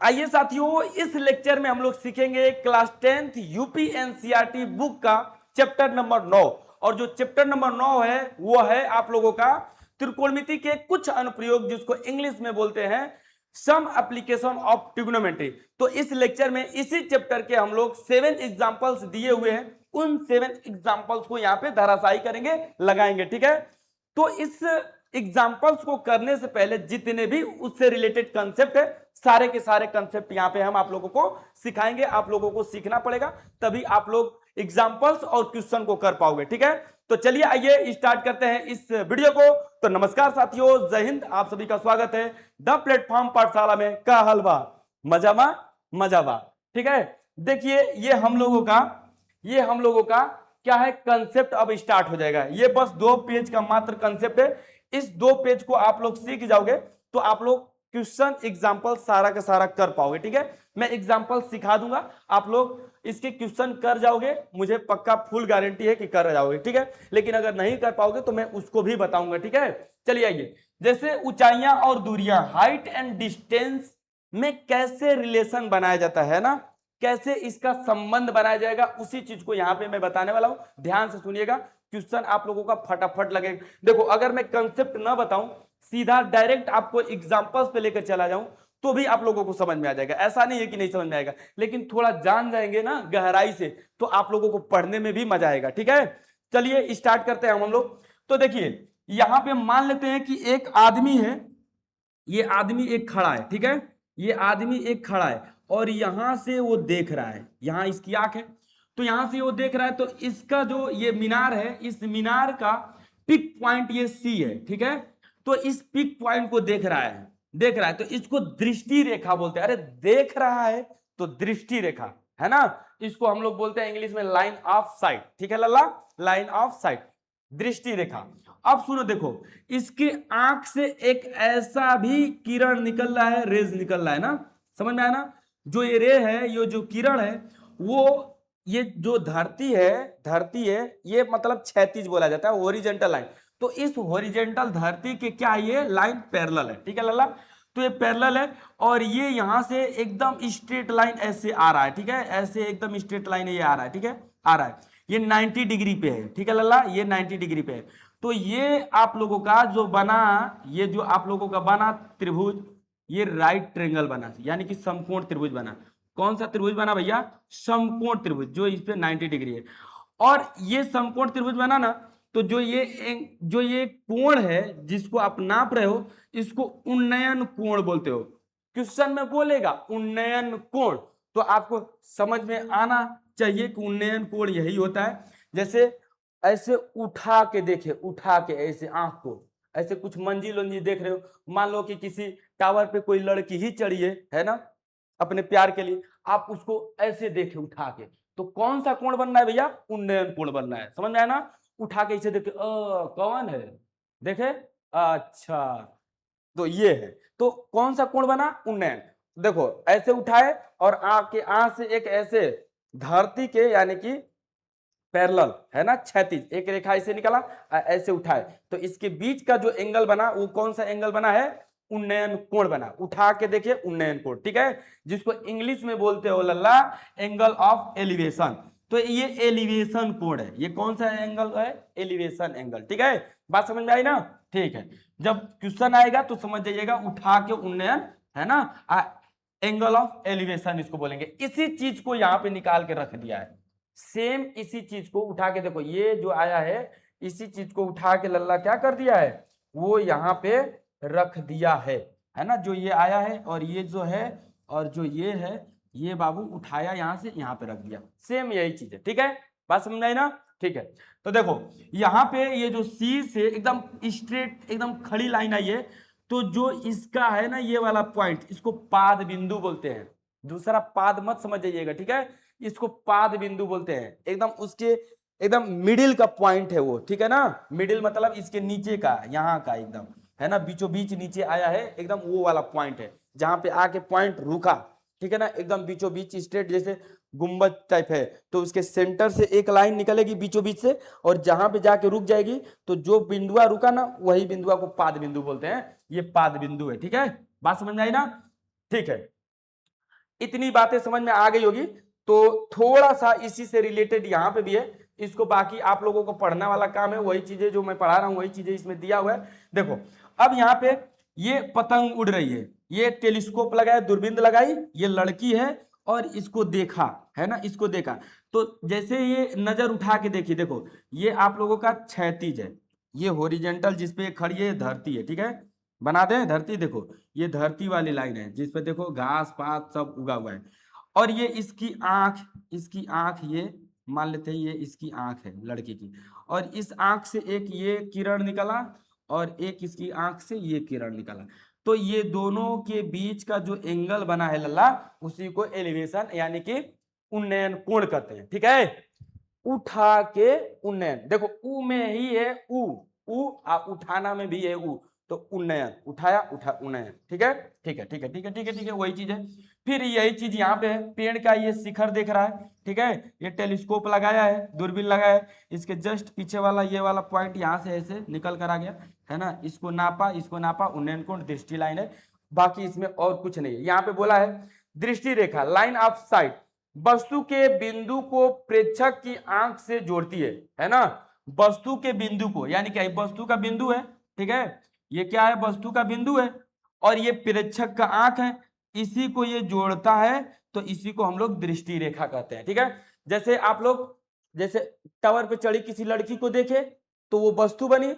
आइए साथियों, इस लेक्चर में हम लोग सीखेंगे class 10th UP NCERT book का चैप्टर नंबर 9। और जो चैप्टर नंबर 9 है वो है आप लोगों का त्रिकोणमिति के कुछ अनुप्रयोग, जिसको इंग्लिश में बोलते हैं सम एप्लीकेशन ऑफ ट्रिग्नोमेट्री। तो इस लेक्चर में इसी चैप्टर के हम लोग 7 एग्जांपल्स दिए हुए हैं, उन 7 एग्जांपल्स को यहाँ पे धराशायी करेंगे, लगाएंगे। ठीक है, तो इस एग्जाम्पल्स को करने से पहले जितने भी उससे रिलेटेड कंसेप्ट है, सारे के सारे कंसेप्ट यहाँ पे हम आप लोगों को सिखाएंगे। आप लोगों को सीखना पड़ेगा, तभी आप लोग एग्जाम्पल्स और क्वेश्चन को कर पाओगे। ठीक है, तो चलिए आइए स्टार्ट करते हैं इस वीडियो को। तो नमस्कार साथियों, जय हिंद, आप सभी का स्वागत है द प्लेटफॉर्म पाठशाला में। का हलवा मजामा मजावा। ठीक है, देखिए ये हम लोगों का क्या है, कंसेप्ट अब स्टार्ट हो जाएगा। ये बस 2 पेज का मात्र कंसेप्ट है। इस 2 पेज को आप लोग सीख जाओगे तो आप लोग क्वेश्चन एग्जांपल सारा का सारा कर पाओगे। ठीक है, मैं एग्जांपल सिखा दूंगा, आप लोग इसके क्वेश्चन कर जाओगे, मुझे पक्का फुल गारंटी है कि कर जाओगे। ठीक है, लेकिन अगर नहीं कर पाओगे तो मैं उसको भी बताऊंगा। ठीक है, चलिए आइए। जैसे ऊंचाइयां और दूरियां, हाइट एंड डिस्टेंस में कैसे रिलेशन बनाया जाता है ना, कैसे इसका संबंध बनाया जाएगा, उसी चीज को यहां पे मैं बताने वाला हूं। ध्यान से सुनिएगा, क्वेश्चन आप लोगों का फटाफट लगेगा। देखो, अगर मैं कंसेप्ट ना बताऊं, सीधा डायरेक्ट आपको एग्जांपल्स पे लेकर चला जाऊं, तो भी आप लोगों को समझ में आ जाएगा। ऐसा नहीं है कि नहीं समझ में आएगा, लेकिन थोड़ा जान जाएंगे ना गहराई से, तो आप लोगों को पढ़ने में भी मजा आएगा। ठीक है, चलिए स्टार्ट करते हैं हम लोग। तो देखिए, यहां पे मान लेते हैं कि एक आदमी है, ये आदमी एक खड़ा है। ठीक है, ये आदमी एक खड़ा है और यहां से वो देख रहा है, यहां इसकी आंख है, तो यहां से वो देख रहा है। तो इसका जो ये मीनार है, इस मीनार का पिक पॉइंट ये सी है। ठीक है, तो इस पिक पॉइंट को देख रहा है, तो इसको दृष्टि रेखा बोलते हैं। अरे देख रहा है तो दृष्टि रेखा है ना, इसको हम लोग बोलते हैं इंग्लिश में लाइन ऑफ साइट। ठीक है लल्ला, लाइन ऑफ साइट, दृष्टि रेखा। अब सुनो, देखो, इसके आंख से एक ऐसा भी किरण निकल रहा है, रेज निकल रहा है ना, समझ में आया ना। जो ये रे है, ये जो किरण है, वो ये जो धरती है ये मतलब क्षैतिज बोला जाता है, हॉरिजॉन्टल लाइन। तो इस हॉरिजॉन्टल धरती के क्या, ये लाइन पैरेलल है। ठीक है लल्ला, तो ये पैरेलल है और ये यहां से एकदम स्ट्रेट लाइन ऐसे आ रहा है। ठीक है, ऐसे एकदम स्ट्रेट लाइन ये आ रहा है। ठीक है, आ रहा है, ये 90 डिग्री पे है। ठीक है लल्ला, ये 90 डिग्री पे है। तो ये आप लोगों का जो बना, ये जो आप लोगों का बना त्रिभुज, ये राइट ट्रेंगल बना, यानी कि समकोण त्रिभुज बना। कौन सा त्रिभुज बना भैया, समकोण त्रिभुज, जो इस पे 90 डिग्री है। और ये समकोण त्रिभुज बना ना, तो जो ये कोण है जिसको आप नाप रहे हो, इसको उन्नयन कोण बोलते हो। क्वेश्चन में बोलेगा उन्नयन कोण, तो आपको समझ में आना चाहिए कि उन्नयन कोण यही होता है। जैसे ऐसे उठा के देखे, उठा के ऐसे आंख को, ऐसे कुछ मंजिल वंजिल देख रहे हो, मान लो कि किसी टावर पे कोई लड़की ही चढ़ी है ना, अपने प्यार के लिए, आप उसको ऐसे देखे उठा के, तो कौन सा कोण बनना है भैया, उन्नयन कोण बनना है। समझ में आया ना, उठा के इसे देखे, कौन है, देखे, अच्छा, तो ये है, तो कौन सा कोण बना, उन्नयन। देखो ऐसे उठाए और आंख से एक ऐसे धरती के यानी कि पैरेलल है ना, क्षैतिज एक रेखा ऐसे निकला, ऐसे उठाए, तो इसके बीच का जो एंगल बना वो कौन सा एंगल बना है, उन्नयन कोण बना। उठा के देखिए, उन्नयन कोण। ठीक है, जिसको इंग्लिश में बोलते हो लल्ला एंगल ऑफ एलिवेशन। तो ये एलिवेशन कोण है, ये कौन सा एंगल है, एलिवेशन एंगल। ठीक है, बात समझ में आई ना। ठीक है, जब क्वेश्चन आएगा तो समझ जाइएगा, उठा के उन्नयन है ना, एंगल ऑफ एलिवेशन इसको बोलेंगे। इसी चीज को यहां पे निकाल के रख दिया है, सेम इसी चीज को उठा के देखो, ये जो आया है, इसी चीज को उठा के लल्ला क्या कर दिया है, वो यहाँ पे रख दिया है ना। जो ये आया है और ये जो है और जो ये है, ये बाबू उठाया यहां से यहाँ पे रख दिया, सेम यही चीज है। ठीक है, बात समझ आई ना। ठीक है, तो देखो यहाँ पे ये जो सी से एकदम स्ट्रेट एकदम खड़ी लाइन आई है, तो जो इसका है ना ये वाला पॉइंट, इसको पाद बिंदु बोलते हैं। दूसरा पाद मत समझ जाइएगा। ठीक है, इसको पाद बिंदु बोलते हैं, एकदम उसके एकदम मिडिल का पॉइंट है वो। ठीक है ना, मिडिल मतलब इसके नीचे का, यहाँ का एकदम है ना, बीचों बीच नीचे आया है, एकदम वो वाला पॉइंट है जहां पे आके पॉइंट रुका। ठीक है ना, एकदम बीचों बीच स्ट्रेट, जैसे गुंबद टाइप है, तो उसके सेंटर से एक लाइन निकलेगी बीचों बीच से, और जहां पे जाके रुक जाएगी, तो जो बिंदुआ रुका ना, वही बिंदुआ को पाद बिंदु बोलते हैं। ये पाद बिंदु है। ठीक है, बात समझ में आई ना। ठीक है, इतनी बातें समझ में आ गई होगी। तो थोड़ा सा इसी से रिलेटेड यहाँ पे भी है, इसको बाकी आप लोगों को पढ़ने वाला काम है, वही चीजें जो मैं पढ़ा रहा हूँ वही चीजें इसमें दिया हुआ है। देखो अब यहाँ पे ये पतंग उड़ रही है, ये टेलीस्कोप लगाया, दूरबीन लगाई, ये लड़की है और इसको देखा, है ना, इसको देखा। तो जैसे ये नजर उठा के देखिए, देखो ये आप लोगों का क्षैतिज है, ये होरिजेंटल जिसपे खड़ी है धरती है, ठीक है, बना दें धरती, देखो ये धरती वाली लाइन है जिसपे देखो घास पात सब उगा हुआ है। और ये इसकी आंख ये मान लेते हैं, ये इसकी आंख है लड़की की, और इस आंख से एक ये किरण निकला और एक इसकी आंख से ये किरण निकला। तो ये दोनों के बीच का जो एंगल बना है लल्ला, उसी को एलिवेशन यानी कि उन्नयन कोण कहते हैं, ठीक है। उठा के उन्नयन, देखो ऊ में ही है ऊ उठाना में भी है ऊ, तो उन्नयन, उठाया उठा उन्नयन, ठीक है ठीक है ठीक है ठीक है ठीक है ठीक है, वही चीज है। फिर यही चीज यहाँ पे है, पेड़ का ये शिखर देख रहा है, ठीक है, ये टेलीस्कोप लगाया है, दूरबीन लगाया है, इसके जस्ट पीछे वाला ये वाला पॉइंट यहाँ से ऐसे निकल कर आ गया, है ना, इसको नापा, उन्नयन कोण दृष्टि लाइन है, बाकी इसमें और कुछ नहीं है। यहाँ पे बोला है दृष्टि रेखा, लाइन ऑफ साइट, वस्तु के बिंदु को प्रेक्षक की आंख से जोड़ती है ना, वस्तु के बिंदु को, यानी क्या वस्तु का बिंदु है, ठीक है, ये क्या है वस्तु का बिंदु है, और ये प्रेक्षक का आंख है, इसी को ये जोड़ता है, तो इसी को हम लोग दृष्टि रेखा कहते हैं, ठीक है। जैसे आप लोग जैसे टावर पे चढ़ी किसी लड़की को देखे तो वो वस्तु बनी,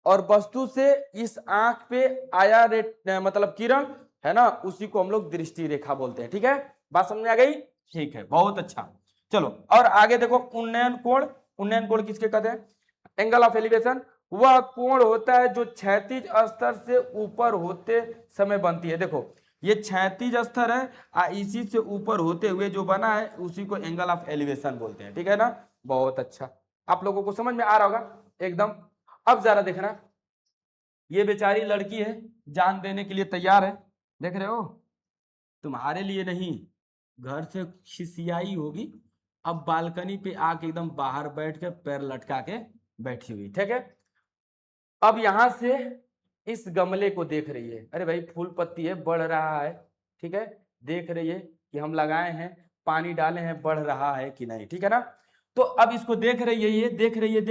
और वस्तु से इस आंख पे आया मतलब किरण, है ना, उसी को हम लोग दृष्टि रेखा बोलते हैं, ठीक है, बात समझ में आ गई, ठीक है, बहुत अच्छा। चलो और आगे देखो, उन्नयन कोण किसके कहते हैं, एंगल ऑफ एलिवेशन, वह कोण होता है जो क्षैतिज स्तर से ऊपर होते समय बनती है। देखो ये क्षैतिज स्तर है, इसी से ऊपर होते हुए जो बना है उसी को एंगल ऑफ एलिवेशन बोलते हैं, ठीक है ना, बहुत अच्छा, आप लोगों को समझ में आ रहा होगा एकदम। अब जरा देखना, ये बेचारी लड़की है, जान देने के लिए तैयार है, देख रहे हो, तुम्हारे लिए नहीं, घर से खिसियाई होगी, अब बालकनी पे आके एकदम बाहर बैठ के पैर लटका के बैठी हुई, ठीक है। अब यहां से इस गमले को देख रही है, अरे भाई फूल पत्ती है, बढ़ रहा है, ठीक है, देख रही है कि हम लगाए हैं, पानी डाले हैं, बढ़ रहा है कि नहीं, ठीक है ना। तो अब इसको देख रही है, ये देख रही है,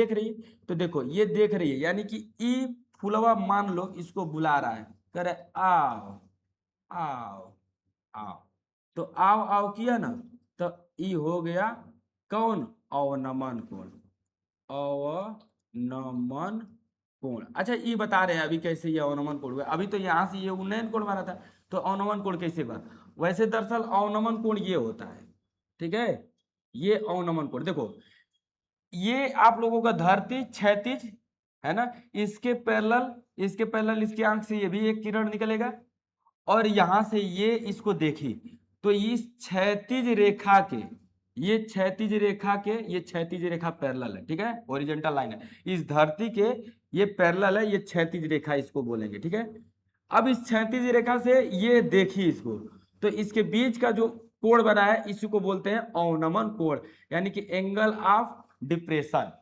तो देखो ये देख रही है, यानी कि ई फुलवा मान लो इसको बुला रहा है, कह रहे आओ आओ आओ, तो आओ आओ किया ना, तो ई हो गया कौन, अवनमन कोण, अवनमन कोण। अच्छा ये बता रहे हैं अभी कैसे ये अवनमन कोण हुआ, अभी तो यहाँ से ये उन्नयन कोण बना था, तो अवनमन कोण कैसे बना, वैसे दरअसल अवनमन कोण ये होता है, ठीक है, ये अवनमन कोण देखो, ये आप लोगों का धरती क्षैतिज है ना, इसके पैरेलल इसकी आंख से ये भी एक किरण निकलेगा, और यहां से ये इसको देखी, तो इस क्षैतिज रेखा के, ये क्षैतिज रेखा पैरेलल है, ठीक है, ओरिजेंटल लाइन है, इस धरती के ये पैरेलल है, ये क्षैतिज रेखा इसको बोलेंगे, ठीक है। अब इस क्षैतिज रेखा से ये देखी इसको, तो इसके बीच का जो कोण बना है इसी को बोलते हैं अवनमन कोण, यानी कि एंगल ऑफ डिप्रेशन,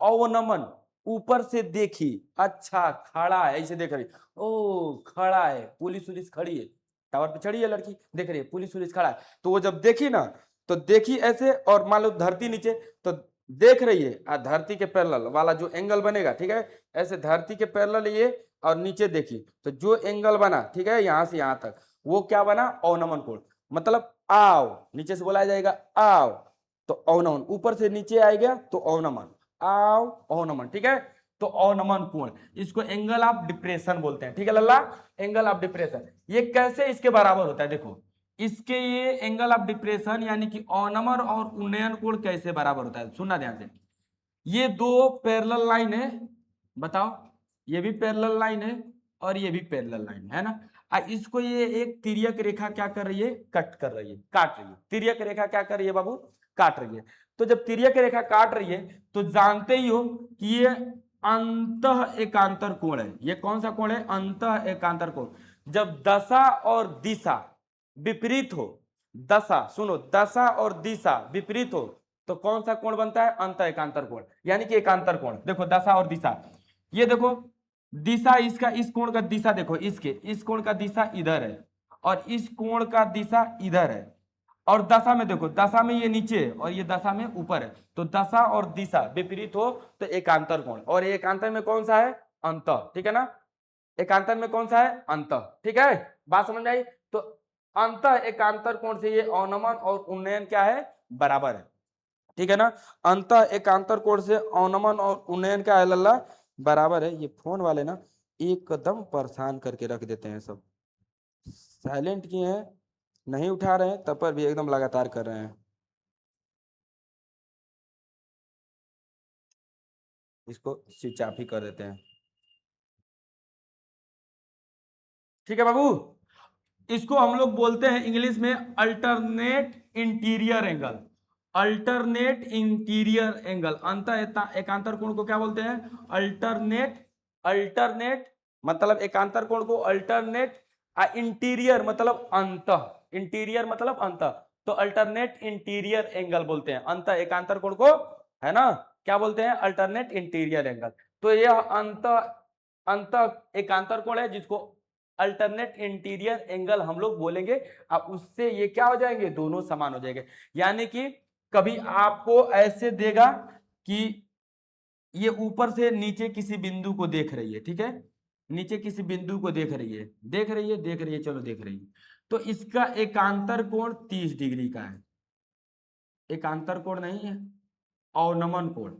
अवनमन, ऊपर से देखी, अच्छा खड़ा है, ऐसे देख रही, ओ खड़ा है, पुलिस खड़ी है, टावर पे चढ़ी है लड़की, देख रही है पुलिस खड़ा है, तो वो जब देखी ना, तो देखी ऐसे, और मान लो धरती नीचे, तो देख रही है, धरती के पैरेलल वाला जो एंगल बनेगा, ठीक है, ऐसे धरती के पैरेलल ये, और नीचे देखी, तो जो एंगल बना, ठीक है, यहां से यहां तक, वो क्या बना, अवनमन कोण, मतलब आओ, नीचे से बोला जाएगा आओ, तो अवनमन, ऊपर से नीचे आएगा तो अवनमन, आओ अवनमन, ठीक है, तो अवनमन कोण, इसको एंगल ऑफ डिप्रेशन बोलते हैं, ठीक है लल्ला, एंगल ऑफ डिप्रेशन। ये कैसे इसके बराबर होता है, देखो इसके ये एंगल ऑफ डिप्रेशन यानी कि अवनमन और उन्नयन कोण कैसे बराबर होता है, सुनना ध्यान से, ये दो पैरेलल लाइन है, बताओ, ये भी पैरेलल लाइन है और ये भी पैरेलल लाइन है ना, इसको ये एक तिर्यक रेखा क्या कर रही है, कट कर रही है, काट रही है, तिर्यक रेखा क्या कर रही है बाबू, काट रही है। तो जब तिर्यक रेखा काट रही है तो जानते ही हो कि ये अंतः एकांतर कोण है, ये कौन सा कोण है, अंतः एकांतर कोण। जब दशा और दिशा विपरीत हो, दशा सुनो, दशा और दिशा विपरीत हो, तो कौन सा कोण बनता है, अंतः एकांतर कोण, यानी कि एकांतर कोण। देखो दशा और दिशा, ये देखो दिशा इसका, इस कोण का दिशा देखो, इस कोण का दिशा इधर है, और इस कोण का दिशा इधर है, और दशा में देखो, दशा में ये नीचे है और ये दशा में ऊपर है, तो दशा और दिशा विपरीत हो तो एकांतर कोण, और एकांतर में कौन सा है, अंत, ठीक है ना, एकांतर में कौन सा है, अंत, ठीक है, बात समझ में आई। तो अंत एकांतर कोण से ये अवनमन और उन्नयन क्या है, बराबर है, ठीक है ना, अंत एकांतर कोण से अवनमन और उन्नयन क्या है लल्ला, बराबर है। ये फोन वाले ना एकदम परेशान करके रख देते हैं, सब साइलेंट किए हैं, नहीं उठा रहे हैं, तब पर भी एकदम लगातार कर रहे हैं। इसको स्विच ऑफ ही कर देते हैं, ठीक है बाबू। इसको हम लोग बोलते हैं इंग्लिश में alternate interior angle, alternate interior angle, अंत एकांतर कोण को क्या बोलते हैं, अल्टरनेट, अल्टरनेट मतलब एकांतर कोण को अल्टरनेट, इंटीरियर मतलब अंत, इंटीरियर मतलब अंत, तो अल्टरनेट इंटीरियर एंगल बोलते हैं अंत एकांतर कोण को, है ना, क्या बोलते हैं, अल्टरनेट इंटीरियर एंगल। तो यह अंत अंत एकांतर कोण है जिसको अल्टरनेट इंटीरियर एंगल हम लोग बोलेंगे। अब उससे ये क्या हो जाएंगे, दोनों समान हो जाएंगे, यानी कि कभी आपको ऐसे देगा कि ये ऊपर से नीचे किसी बिंदु को देख रही है, ठीक है, नीचे किसी बिंदु को देख रही है, देख रही है, देख रही है, चलो देख रही है, तो इसका एकांतर कोण 30 डिग्री का है, एकांतर कोण नहीं है, अवनमन कोण,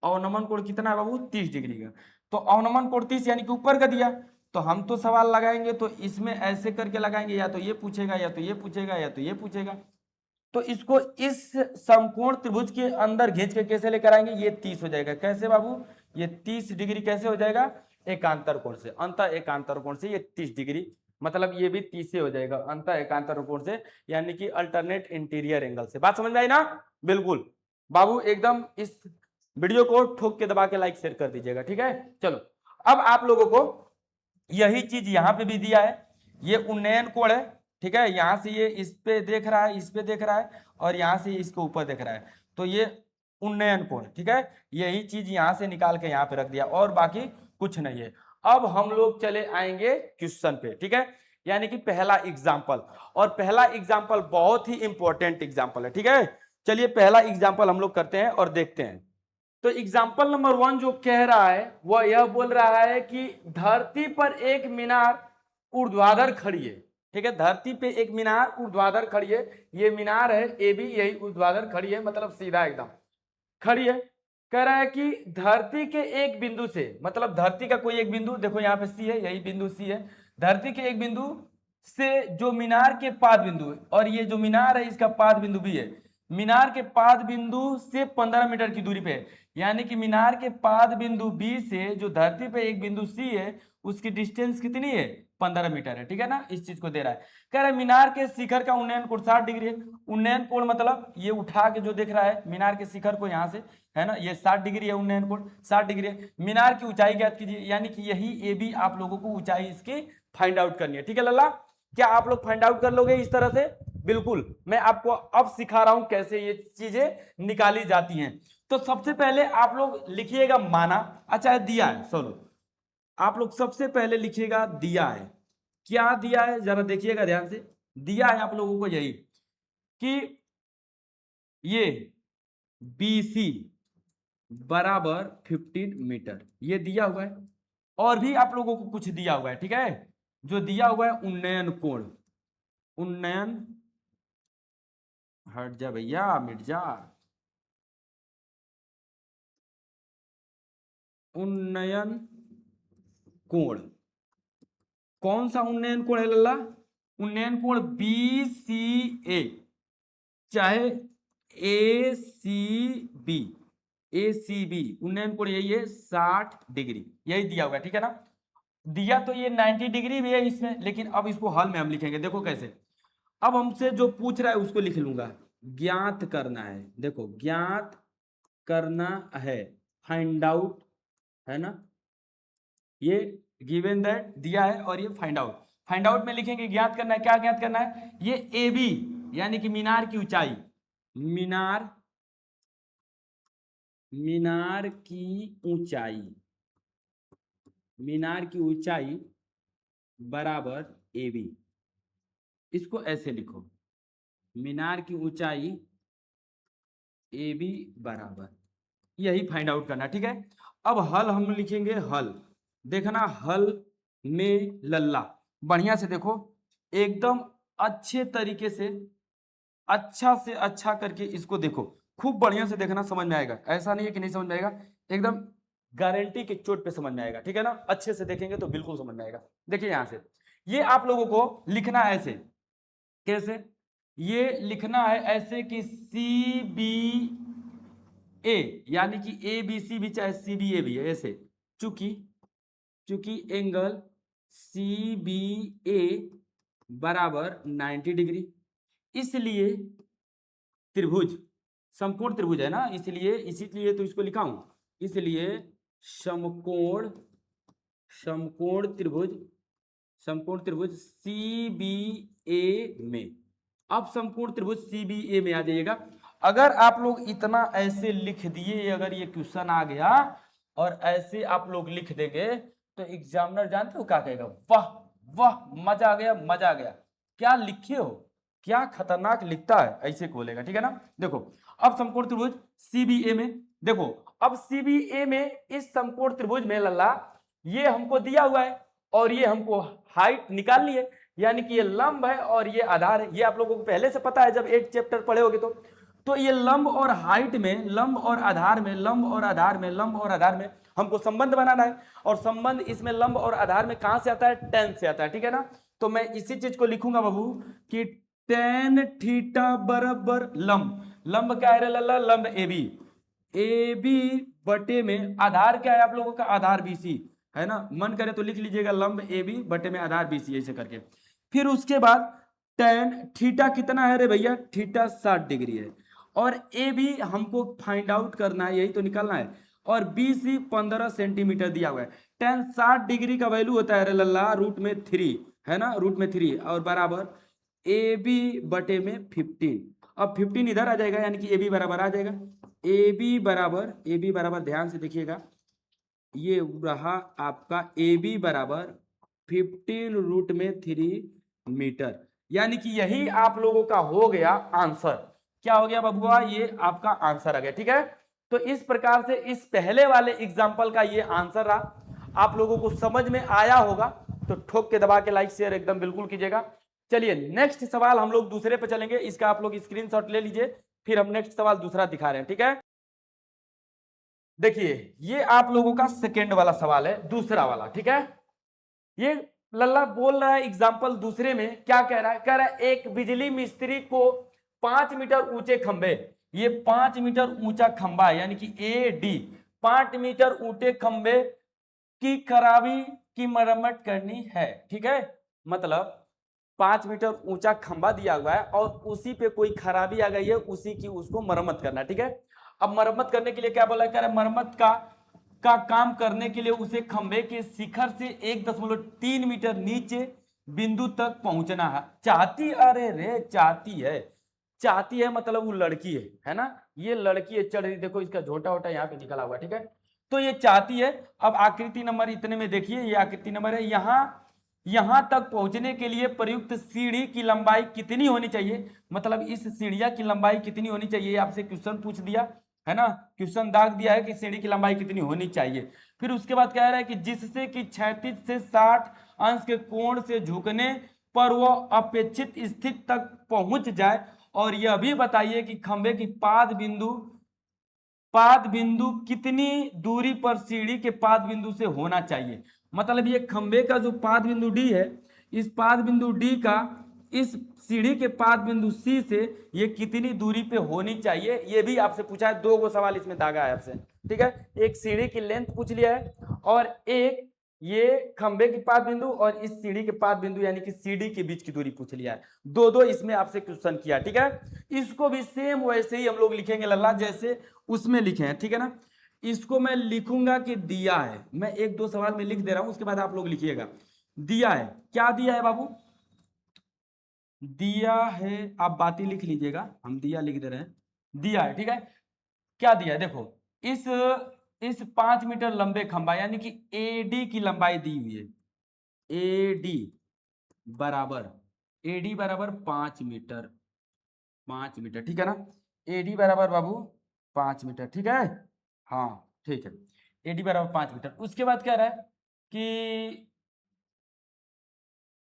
अवनमन कोण कितना है बाबू, 30 डिग्री का, तो अवनमन कोण 30 यानी कि ऊपर का दिया, तो हम तो सवाल लगाएंगे तो इसमें ऐसे करके लगाएंगे, या तो ये पूछेगा, या तो ये पूछेगा, या तो ये पूछेगा, तो इसको इस समकोण त्रिभुज के अंदर खींच के कैसे लेकर आएंगे, ये 30 हो जाएगा, कैसे बाबू, ये 30 डिग्री कैसे हो जाएगा, एकांतर कोण से, अंत एकांतर कोण से ये 30 डिग्री, मतलब ये भी 30 से हो जाएगा अंत एकांतर कोण से, यानी कि अल्टरनेट इंटीरियर एंगल से। बात समझ में आई ना, बिल्कुल बाबू, एकदम इस वीडियो को ठोक के दबा के लाइक शेयर कर दीजिएगा, ठीक है। चलो अब आप लोगों को यही चीज यहां पे भी दिया है, ये उन्नयन कोण है, ठीक है, यहां से ये इस पे देख रहा है, इस पे देख रहा है, और यहां से इसके ऊपर देख रहा है, तो ये उन्नयन कोण, ठीक है, यही चीज यहां से निकाल के यहां पे रख दिया, और बाकी कुछ नहीं है। अब हम लोग चले आएंगे क्वेश्चन पे, ठीक है, यानी कि पहला एग्जाम्पल, और पहला एग्जाम्पल बहुत ही इंपॉर्टेंट एग्जाम्पल है, ठीक है। चलिए पहला एग्जाम्पल हम लोग करते हैं और देखते हैं। तो एग्जाम्पल नंबर 1 जो कह रहा है वह यह बोल रहा है कि धरती पर एक मीनार ऊर्ध्वाधर खड़ी है, ठीक है, धरती पे एक मीनार ऊर्ध्वाधर खड़ी है, ये मीनार है ए बी, यही ऊर्ध्वाधर खड़ी है, मतलब सीधा एकदम खड़ी है। कह रहा है कि धरती के एक बिंदु से, मतलब धरती का कोई एक बिंदु, देखो यहाँ पे सी है, यही बिंदु सी है, धरती के एक बिंदु से जो मीनार के पाद बिंदु, और ये जो मीनार है इसका पाद बिंदु भी है, मीनार के पाद बिंदु से 15 मीटर की दूरी पे है, यानी कि मीनार के पाद बिंदु बी से जो धरती पे एक बिंदु सी है उसकी डिस्टेंस कितनी है, 15 मीटर है, ठीक है ना, इस चीज को दे रहा है। कह रहा है मीनार के शिखर का उन्नयन कोण 60 डिग्री है, उन्नयन कोण मतलब ये उठा के जो देख रहा है मीनार के शिखर को यहाँ से, है ना, ये 60 डिग्री है, उन्नयन कोण 60 डिग्री है। मीनार की ऊंचाई ज्ञात कीजिए, यानी कि यही ए बी आप लोगों को ऊंचाई इसकी फाइंड आउट करनी है, ठीक है लल्ला, क्या आप लोग फाइंड आउट कर लोगे इस तरह से, बिल्कुल, मैं आपको अब सिखा रहा हूं कैसे ये चीजें निकाली जाती हैं। तो सबसे पहले आप लोग लिखिएगा माना, अच्छा दिया है, चलो आप लोग सबसे पहले लिखिएगा दिया है, क्या दिया है जरा देखिएगा ध्यान से, दिया है आप लोगों को यही कि ये BC बराबर 15 मीटर, ये दिया हुआ है, और भी आप लोगों को कुछ दिया हुआ है, ठीक है, जो दिया हुआ है उन्नयन कोण, उन्नयन, हट जा भैया मिट जा, उन्नयन कोण, कौन सा उन्नयन कोण है लल्ला, उन्नयन कोण BCA, चाहे ACB, ACB उन्नयन कोण यही है 60 डिग्री, यही दिया हुआ है, ठीक है ना, दिया तो ये 90 डिग्री भी है इसमें, लेकिन अब इसको हल में हम लिखेंगे, देखो कैसे, अब हमसे जो पूछ रहा है उसको लिख लूंगा, ज्ञात करना है, देखो ज्ञात करना है, फाइंड आउट, है ना, ये गिवन दैट दिया है, और ये फाइंड आउट, फाइंड आउट में लिखेंगे ज्ञात करना है, क्या ज्ञात करना है, ये ए बी, यानी कि मीनार की ऊंचाई, मीनार, मीनार की ऊंचाई, मीनार की ऊंचाई बराबर ए बी, इसको ऐसे लिखो, मीनार की ऊंचाई ए बी बराबर, यही फाइंड आउट करना, ठीक है। अब हल हम लिखेंगे, हल देखना, हल में लल्ला बढ़िया से देखो, एकदम अच्छे तरीके से अच्छा करके इसको देखो, खूब बढ़िया से देखना, समझ में आएगा, ऐसा नहीं है कि नहीं समझ में आएगा, एकदम गारंटी के चोट पे समझ में आएगा, ठीक है ना। अच्छे से देखेंगे तो बिल्कुल समझ में आएगा। देखिए यहां से ये आप लोगों को लिखना है ऐसे, कैसे ये लिखना है ऐसे कि सी बी ए, यानी कि ए बी सी भी चाहे सी बी ए भी है ऐसे, चूंकि चूंकि एंगल सी बी ए बराबर 90 डिग्री, इसलिए त्रिभुज, समकोण त्रिभुज है ना, इसीलिए तो इसको लिखा हूं, इसलिए समकोण समकोण त्रिभुज समकोण त्रिभुज सी बी ए में, अब समकोण त्रिभुज सी बी ए में आ जाइएगा। अगर आप लोग इतना ऐसे लिख दिए, अगर ये क्वेश्चन आ गया और ऐसे आप लोग लिख देंगे तो एग्जामिनर जानते हो क्या कहेगा, वाह वाह मजा आ गया, मजा आ गया, क्या लिखे हो, क्या खतरनाक लिखता है, ऐसे बोलेगा, ठीक है ना। देखो अब समकोण त्रिभुज सीबीए में, देखो अब सीबीए में इस समकोण त्रिभुज में लल्ला ये हमको दिया हुआ है और ये हमको हाइट निकाल ली है, यानी कि ये लंब है और ये आधार है, ये आप लोगों को पहले से पता है जब एक चैप्टर पढ़े होगे तो ये लंब और हाइट में, लंब और आधार में, लंब और आधार में, लंब और आधार में हमको संबंध बनाना है, और संबंध इसमें लंब और आधार में कहां से आता है, टेन से आता है, ठीक है ना। तो मैं इसी चीज को लिखूंगा बाबू कि टेन थीटा बराबर लंब, लंब क्या है लल्ला, लंब ए बी बटे में आधार क्या है आप लोगों का, आधार बी सी है ना, मन करे तो लिख लीजिएगा लंब ए बी बटे में आधार बी सी, ऐसे करके। फिर उसके बाद टेन थीटा कितना है रे भैया, थीटा 60 डिग्री है, और ए बी हमको फाइंड आउट करना है, यही तो निकालना है, और बी सी 15 सेंटीमीटर दिया हुआ है। टेन 60 डिग्री का वैल्यू होता है रे लल्ला रूट में 3, है ना, रूट में 3 और बराबर ए बी बटे में 15, अब 15 इधर आ जाएगा, यानी कि ए बी बराबर आ जाएगा, ए बी बराबर ध्यान से देखिएगा, ये रहा आपका ए बी बराबर 15 रूट में 3 मीटर, यानी कि यही आप लोगों का हो गया आंसर। क्या हो गया बबुआ, ये आपका आंसर आ गया, ठीक है। तो इस प्रकार से इस पहले वाले एग्जाम्पल का ये आंसर रहा, आप लोगों को समझ में आया होगा तो ठोक के दबा के लाइक शेयर एकदम बिल्कुल कीजिएगा। चलिए नेक्स्ट सवाल हम लोग दूसरे पे चलेंगे, इसका आप लोग स्क्रीनशॉट ले लीजिए, फिर हम नेक्स्ट सवाल दूसरा दिखा रहे हैं, ठीक है। देखिए ये आप लोगों का सेकेंड वाला सवाल है, दूसरा वाला, ठीक है। ये लल्ला बोल रहा है एग्जाम्पल दूसरे में, क्या कह रहा है, कह रहा है एक बिजली मिस्त्री को 5 मीटर ऊंचे खंबे, ये 5 मीटर ऊंचा खंबा है, यानी कि ए डी 5 मीटर ऊंचे खंबे की खराबी की मरम्मत करनी है, ठीक है। मतलब 5 मीटर ऊंचा खंबा दिया हुआ है और उसी पे कोई खराबी आ गई है, उसी की उसको मरम्मत करना, ठीक है। अब मरम्मत करने के लिए क्या बोला, कह रहा है मरम्मत का काम करने के लिए उसे खंबे के शिखर से 1.3 मीटर नीचे बिंदु तक पहुंचना है, चाहती, अरे रे चाहती है मतलब वो लड़की है ना, ये लड़की है, चढ़ रही, देखो इसका झोटा वोटा यहाँ पे निकला हुआ, ठीक है। तो ये चाहती है, अब आकृति नंबर इतने में देखिए, ये आकृति नंबर है, यहां तक पहुंचने के लिए प्रयुक्त सीढ़ी की लंबाई कितनी होनी चाहिए, मतलब इस सीढ़िया की लंबाई कितनी होनी चाहिए, आपसे क्वेश्चन पूछ दिया है ना, क्वेश्चन दाग दिया है कि सीढ़ी की लंबाई कितनी होनी चाहिए। फिर उसके बाद कह रहा है कि जिससे कि क्षैतिज से 60 अंश के कोण से झुकने पर वह अपेक्षित स्थिति तक पहुंच जाए, और यह भी बताइए कि खंबे की पाद बिंदु कितनी दूरी पर सीढ़ी के पाद बिंदु से होना चाहिए, मतलब ये खंबे का जो पाद बिंदु डी है, इस पाद बिंदु डी का इस सीढ़ी के पाद बिंदु सी से ये कितनी दूरी पे होनी चाहिए, ये भी आपसे पूछा है, 2 सवाल इसमें दागा है आपसे, ठीक है। एक सीढ़ी की लेंथ पूछ लिया है और एक ये खंबे की पाद बिंदु और इस सीढ़ी के पाद बिंदु यानी कि सीढ़ी के बीच की दूरी पूछ लिया है, दो इसमें आपसे क्वेश्चन किया, ठीक है। इसको भी सेम वैसे ही हम लोग लिखेंगे लल्ला जैसे उसमें लिखे हैं, ठीक है ना। इसको मैं लिखूंगा कि दिया है, मैं 1-2 सवाल में लिख दे रहा हूं, उसके बाद आप लोग लिखिएगा, दिया है, क्या दिया है बाबू, दिया है, आप बाती लिख लीजिएगा, हम दिया लिख दे रहे हैं, दिया है, ठीक है। क्या दिया है देखो, इस 5 मीटर लंबे खंबा यानी कि एडी की लंबाई दी हुई है, एडी बराबर AD बराबर 5 मीटर, 5 मीटर, ठीक है ना। AD बराबर बाबू 5 मीटर, ठीक है। हाँ ठीक है, AD बराबर 5 मीटर। उसके बाद कह रहा है कि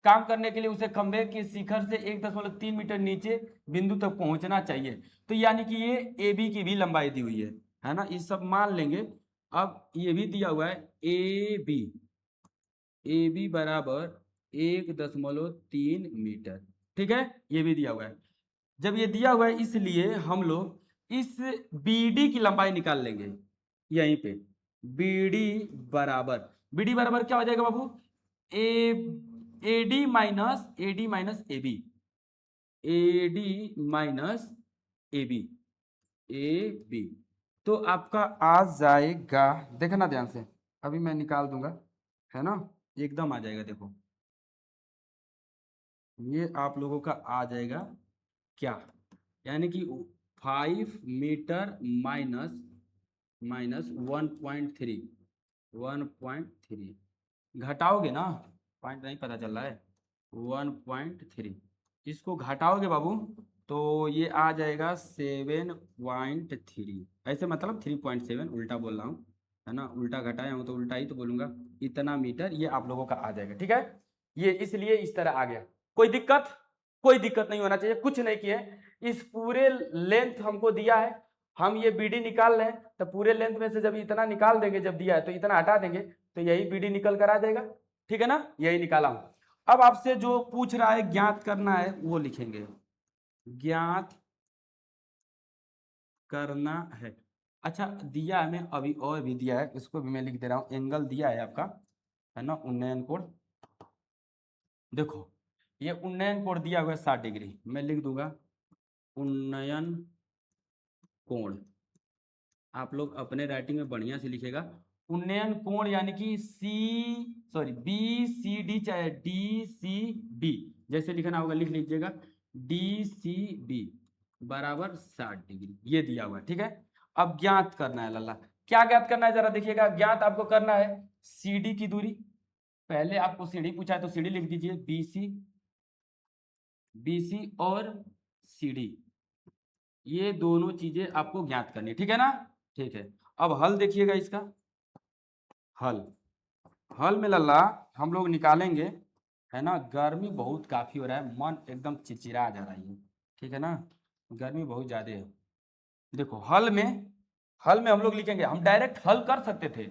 काम करने के लिए उसे खंभे के शिखर से 1.3 मीटर नीचे बिंदु तक पहुंचना चाहिए। तो यानी कि ये AB की भी लंबाई दी हुई है ना, ये सब मान लेंगे। अब ये भी दिया हुआ है AB बराबर 1.3 मीटर, ठीक है, ये भी दिया हुआ है। जब ये दिया हुआ है इसलिए हम लोग इस BD की लंबाई निकाल लेंगे यहीं पे। BD बराबर क्या हो जाएगा बाबू, AD माइनस AB, AB तो आपका आ जाएगा, देखना ध्यान से, अभी मैं निकाल दूंगा, है ना, एकदम आ जाएगा। देखो ये आप लोगों का आ जाएगा क्या, यानी कि 5 मीटर माइनस माइनस 1.3 घटाओगे ना, पॉइंट नहीं पता चल रहा है, 1.3 इसको घटाओगे बाबू तो ये आ जाएगा 7.3, ऐसे मतलब 3.7, उल्टा बोल रहा हूँ, है ना, उल्टा घटाया हूँ तो उल्टा ही तो बोलूंगा। इतना मीटर ये आप लोगों का आ जाएगा, ठीक है। ये इसलिए इस तरह आ गया। कोई दिक्कत, कोई दिक्कत नहीं होना चाहिए, कुछ नहीं किए। इस पूरे लेंथ हमको दिया है, हम ये BD निकाल रहे हैं, तो पूरे लेंथ में से जब इतना निकाल देंगे, जब दिया है तो इतना हटा देंगे, तो यही BD निकल कर आ जाएगा, ठीक है ना, यही निकाला हूं। अब आपसे जो पूछ रहा है ज्ञात करना है वो लिखेंगे, ज्ञात करना है। अच्छा दिया है, मैं अभी और भी दिया है, इसको भी मैं लिख दे रहा हूं। एंगल दिया है आपका, है ना, उन्नयन कोण। देखो ये उन्नयन कोण दिया हुआ है 60 डिग्री, मैं लिख दूंगा उन्नयन कोण। आप लोग अपने राइटिंग में बढ़िया से लिखेगा उन्नयन कोण, यानी कि BCD चाहे DCB, जैसे लिखना होगा लिख लीजिएगा, DCB बराबर 60 डिग्री, ये दिया हुआ है, ठीक है। अब ज्ञात करना है लल्ला, क्या ज्ञात करना है जरा देखिएगा। ज्ञात आपको करना है CD की दूरी, पहले आपको CD पूछा है तो CD लिख दीजिए, BC और CD, ये दोनों चीजें आपको ज्ञात करनी है, ठीक है ना, ठीक है। अब हल देखिएगा इसका, हल हल में लल्ला हम लोग निकालेंगे, है ना। गर्मी बहुत काफी हो रहा है, मन एकदम चिचिरा जा रहा है, ठीक है ना, गर्मी बहुत ज्यादा है। देखो हल में हम लोग लिखेंगे, हम डायरेक्ट हल कर सकते थे,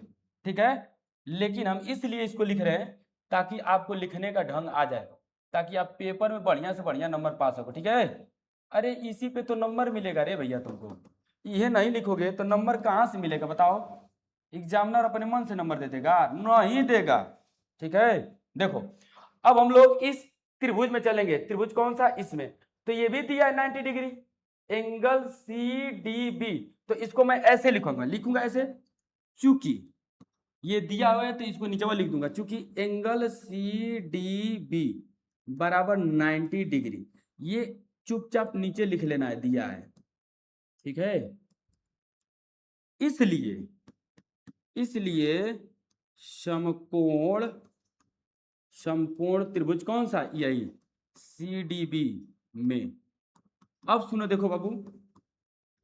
ठीक है, लेकिन हम इसलिए इसको लिख रहे हैं ताकि आपको लिखने का ढंग आ जाए, ताकि आप पेपर में बढ़िया से बढ़िया नंबर पा सको, ठीक है। अरे इसी पे तो नंबर मिलेगा रे भैया तुमको, ये नहीं लिखोगे तो नंबर कहाँ से मिलेगा बताओ। एग्जामिनर अपने मन से नंबर दे देगा, नहीं देगा, ठीक है। देखो अब हम लोग इस त्रिभुज में चलेंगे, त्रिभुज कौन सा, इसमें, तो ये भी दिया है 90 डिग्री, एंगल CDB, तो इसको मैं ऐसे लिखूंगा ऐसे, चूंकि ये दिया हुआ है तो इसको नीचे वाला लिख दूंगा, चूंकि एंगल CDB बराबर 90 डिग्री, ये चुपचाप नीचे लिख लेना है, दिया है, ठीक है। इसलिए इसलिए समकोण समकोण त्रिभुज कौन सा, यही CDB में। अब सुनो देखो बाबू,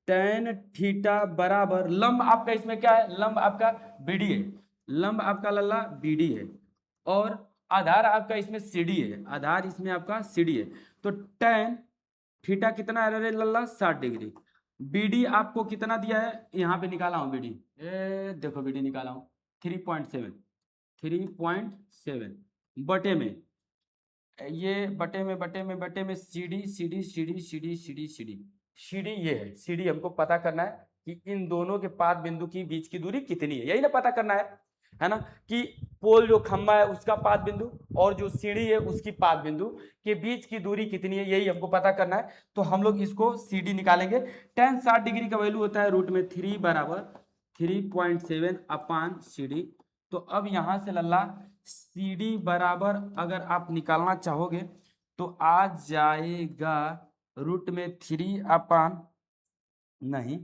tan थीटा बराबर लंब आपका इसमें क्या है, लंब आपका BD है, लंब आपका लल्ला BD है, और आधार आपका इसमें CD है, आधार इसमें आपका CD है। तो tan थीटा कितना है रे लल्ला, 60 डिग्री। BD आपको कितना दिया है, यहाँ पे निकाला हूँ BD, देखो BD निकाला हूँ 3.7, 3.7 बटे में, ये बटे में CD ये है, CD हमको पता करना है कि इन दोनों के पाद बिंदु की बीच की दूरी कितनी है, यही ना पता करना है ना, कि पोल जो खंबा है उसका पाद बिंदु और जो सीढ़ी है उसकी पाद बिंदु के बीच की दूरी कितनी है, यही हमको पता करना है। तो हम लोग इसको CD निकालेंगे। tan 60 डिग्री का वैल्यू होता है रूट में 3 बराबर 3.7 अपान CD। तो अब यहां से लल्ला CD बराबर अगर आप निकालना चाहोगे तो आ जाएगा रूट में 3 अपान, नहीं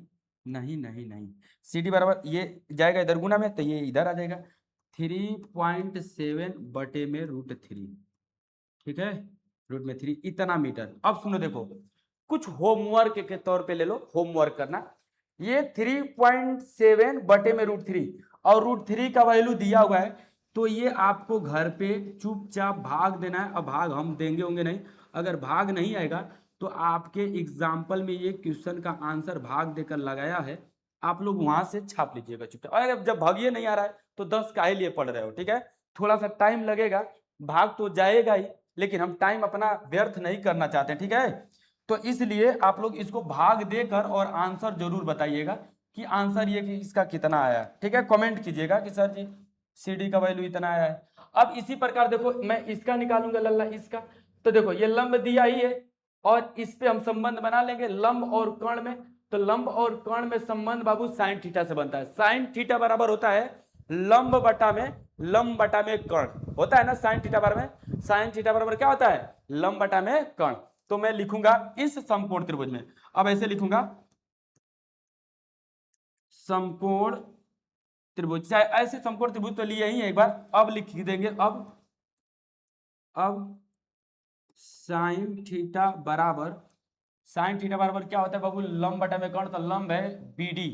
नहीं नहीं नहीं, CD बराबर ये जाएगा इधर गुना में तो ये इधर आ जाएगा 3.7 बटे में रूट 3, ठीक है। √3 इतना मीटर। अब सुनो देखो, कुछ होमवर्क के तौर पे ले लो, होमवर्क करना। ये 3.7 बटे में √3 और √3 का वैल्यू दिया हुआ है, तो ये आपको घर पे चुपचाप भाग देना है। अब भाग हम देंगे होंगे नहीं, अगर भाग नहीं आएगा तो आपके एग्जाम्पल में ये क्वेश्चन का आंसर भाग देकर लगाया है, आप लोग वहां से छाप लीजिएगा चुपचाप। अगर जब भागिए नहीं आ रहा है तो 10 काहे लिए पढ़ रहे हो, ठीक है। थोड़ा सा टाइम लगेगा, भाग तो जाएगा ही, लेकिन हम टाइम अपना व्यर्थ नहीं करना चाहते, ठीक है। तो इसलिए आप लोग इसको भाग देकर और आंसर जरूर बताइएगा कि आंसर ये कि इसका कितना आया है, ठीक है। कमेंट कीजिएगा कि सर जी CD का वैल्यू इतना आया है। अब इसी प्रकार देखो, मैं इसका निकालूंगा लल्ला इसका, तो देखो ये लंब दिया ही है और इस पे हम संबंध बना लेंगे लंब और कर्ण में। तो लंब और कर्ण में संबंध बाबू साइन थीटा से बनता है। साइन थीटा बराबर होता है लंब बटा में कर्ण होता है ना। साइन थीटा बराबर में, साइन थीटा बराबर क्या होता है, लंब बटा में कर्ण। तो मैं लिखूंगा इस समकोण त्रिभुज में, अब ऐसे लिखूंगा समकोण त्रिभुज, चाहे ऐसे समकोण त्रिभुज तो लिए ही है एक बार, अब लिख देंगे अब साइन थीटा बराबर, साइन थीटा बराबर क्या होता है बाबू, लंब बटा में कर्ण, तो लंब है BD,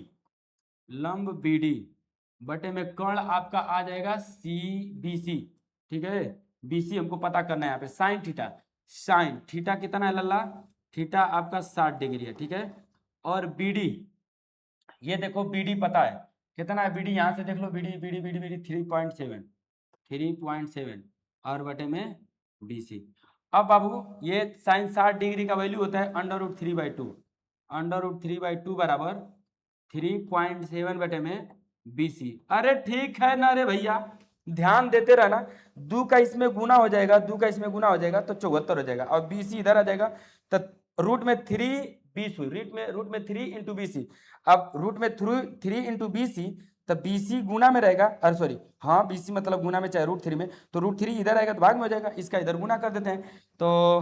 लंब BD बटे में कर्ण आपका आ जाएगा CBC, ठीक है। BC हमको पता करना है यहाँ पे। साइन थीटा, साइन थीटा कितना है लल्ला, थीटा आपका 60 डिग्री है, ठीक है। और BD, ये देखो BD पता है कितना है, BD यहाँ से देख लो, BD 3.7 और बटे में BC। अब बाबू ये साइन 60 डिग्री का वैल्यू होता है √3/2, √3/2 बराबर 3.7 बटे में BC। अरे ठीक है ना रे भैया, ध्यान देते रहना, 2 का इसमें गुना हो जाएगा, 2 का इसमें गुना हो जाएगा तो 74 हो जाएगा, और BC इधर आ जाएगा तो रूट में 3 BC, रूट में 3 इंटू BC। अब रूट में 3 इंटू BC, तो BC गुना में रहेगा, अरे सॉरी हाँ BC मतलब गुना में, चाहे √3 में, तो √3 इधर आएगा तो भाग में हो जाएगा, इसका इधर गुना कर देते हैं। तो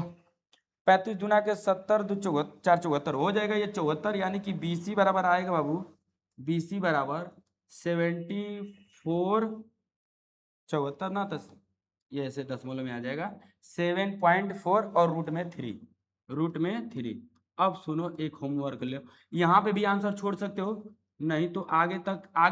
35 दुना के 70, 2 4 74 हो जाएगा, ये 74, यानी कि BC बराबर आएगा बाबू, BC बराबर 74, 74 ना, तो ये ऐसे दशमलव में आ जाएगा 7.4 और रूट में 3। अब सुनो एक होमवर्क लो, यहाँ पे भी आंसर छोड़ सकते हो, नहीं तो आगे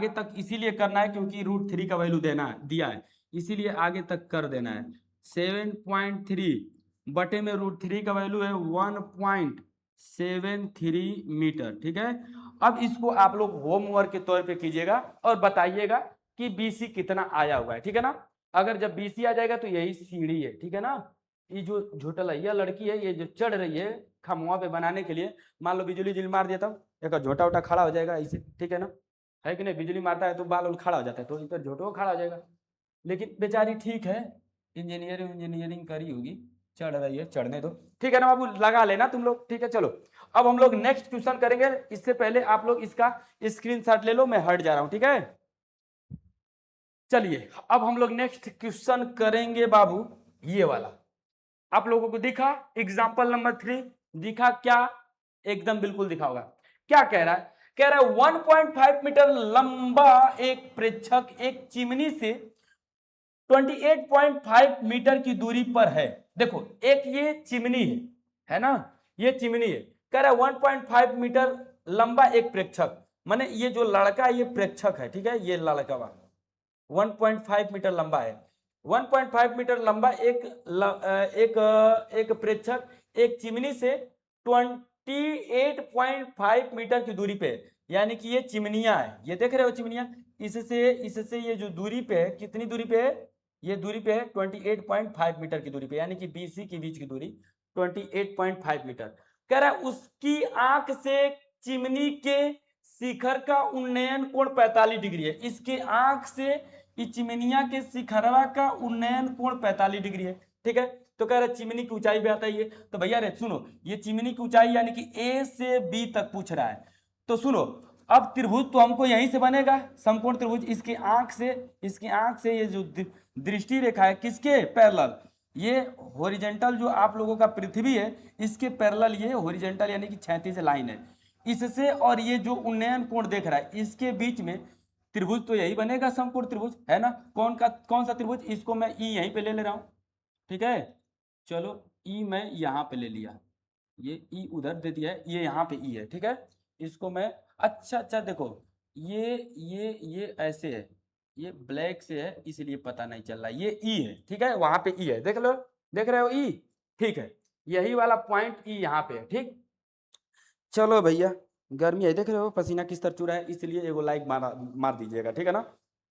तक इसीलिए करना है क्योंकि √3 का वैल्यू देना है, दिया है, इसीलिए आगे तक कर देना है। 7.3 बटे में √3 का वैल्यू है 1.73 मीटर, ठीक है। अब इसको आप लोग होमवर्क के तौर पे कीजिएगा और बताइएगा कि BC कितना आया हुआ है, ठीक है ना। अगर जब BC आ जाएगा तो यही सीढ़ी है, ठीक है ना। ये जो झोटलैया लड़की है, ये जो चढ़ रही है खमुआ पे बनाने के लिए, मान लो बिजली जिल मार दिया तब एक झोटा उटा खड़ा हो जाएगा ऐसे, ठीक है ना, है कि नहीं। बिजली मारता है तो बाल उल खड़ा हो जाता है, तो इधर झोटो खड़ा हो जाएगा। लेकिन बेचारी ठीक है, इंजीनियरिंग करी होगी, चढ़ रही है, चढ़ने दो, ठीक है ना बाबू, लगा लेना तुम लोग, ठीक है। चलो अब हम लोग नेक्स्ट क्वेश्चन करेंगे, इससे पहले आप लोग इसका स्क्रीनशॉट ले लो, मैं हट जा रहा हूं, ठीक है। चलिए अब हम लोग नेक्स्ट क्वेश्चन करेंगे बाबू, ये वाला आप लोगों को दिखा एग्जाम्पल नंबर 3, दिखा क्या, एकदम बिल्कुल दिखा होगा। क्या कह रहा है, कह रहा है 1.5 मीटर लंबा एक प्रेक्षक एक चिमनी से 28.5 मीटर की दूरी पर है। देखो एक ये चिमनी है ना, ये चिमनी है, कह रहा है 1.5 मीटर लंबा एक प्रेक्षक, माने ये जो लड़का ये प्रेक्षक है, ठीक है, ये लड़का 1.5 मीटर लंबा है, 1.5 मीटर लंबा एक प्रेक्षक एक चिमनी से 28.5 मीटर की दूरी पे, यानी कि ये चिमनियां है, ये देख रहे हो चिमनियां, इससे ये जो दूरी पे है, कितनी दूरी पे है, ये दूरी पे है 28.5 मीटर की दूरी पे, यानी कि BC के बीच की दूरी 28.5 मीटर। कह रहा है उसकी आंख से चिमनी के शिखर का उन्नयन कोण 45 डिग्री है, इसके आंख से इस चिमनिया के शिखरवा का उन्नयन कोण 45 डिग्री है, ठीक है। तो कह रहा है चिमनी की ऊंचाई भी आता है ये, तो भैया रे सुनो, ये चिमनी की ऊंचाई यानी कि A से B तक पूछ रहा है, तो सुनो अब त्रिभुज तो हमको यहीं से बनेगा, समकोण त्रिभुज, इसकी आंख से ये जो दृष्टि रेखा है किसके पैरेलल, ये हॉरिजॉन्टल जो आप लोगों का पृथ्वी है इसके पैरेलल ये हॉरिजॉन्टल यानी कि क्षैतिज लाइन है, इससे और ये जो उन्नयन कोण देख रहा है इसके बीच में त्रिभुज तो यही बनेगा, समकोण त्रिभुज है ना। कौन सा त्रिभुज, इसको मैं ई यहीं पे ले रहा हूं, ठीक है। चलो ई मैं यहाँ पे ले लिया, ये ई उधर दे दिया है, ये यहाँ पे ई है, ठीक है। इसको मैं, अच्छा देखो, ये ऐसे है, ये ब्लैक से है इसलिए पता नहीं चल रहा, ये ई है, ठीक है, वहां पे ई है, देख लो, देख रहे हो ई, ठीक है, यही वाला पॉइंट ई यहाँ पे है, ठीक। चलो भैया, गर्मी है, देख रहे हो पसीना किस तरह चूरा है, इसलिए एगो लाइक मार दीजिएगा, ठीक है ना,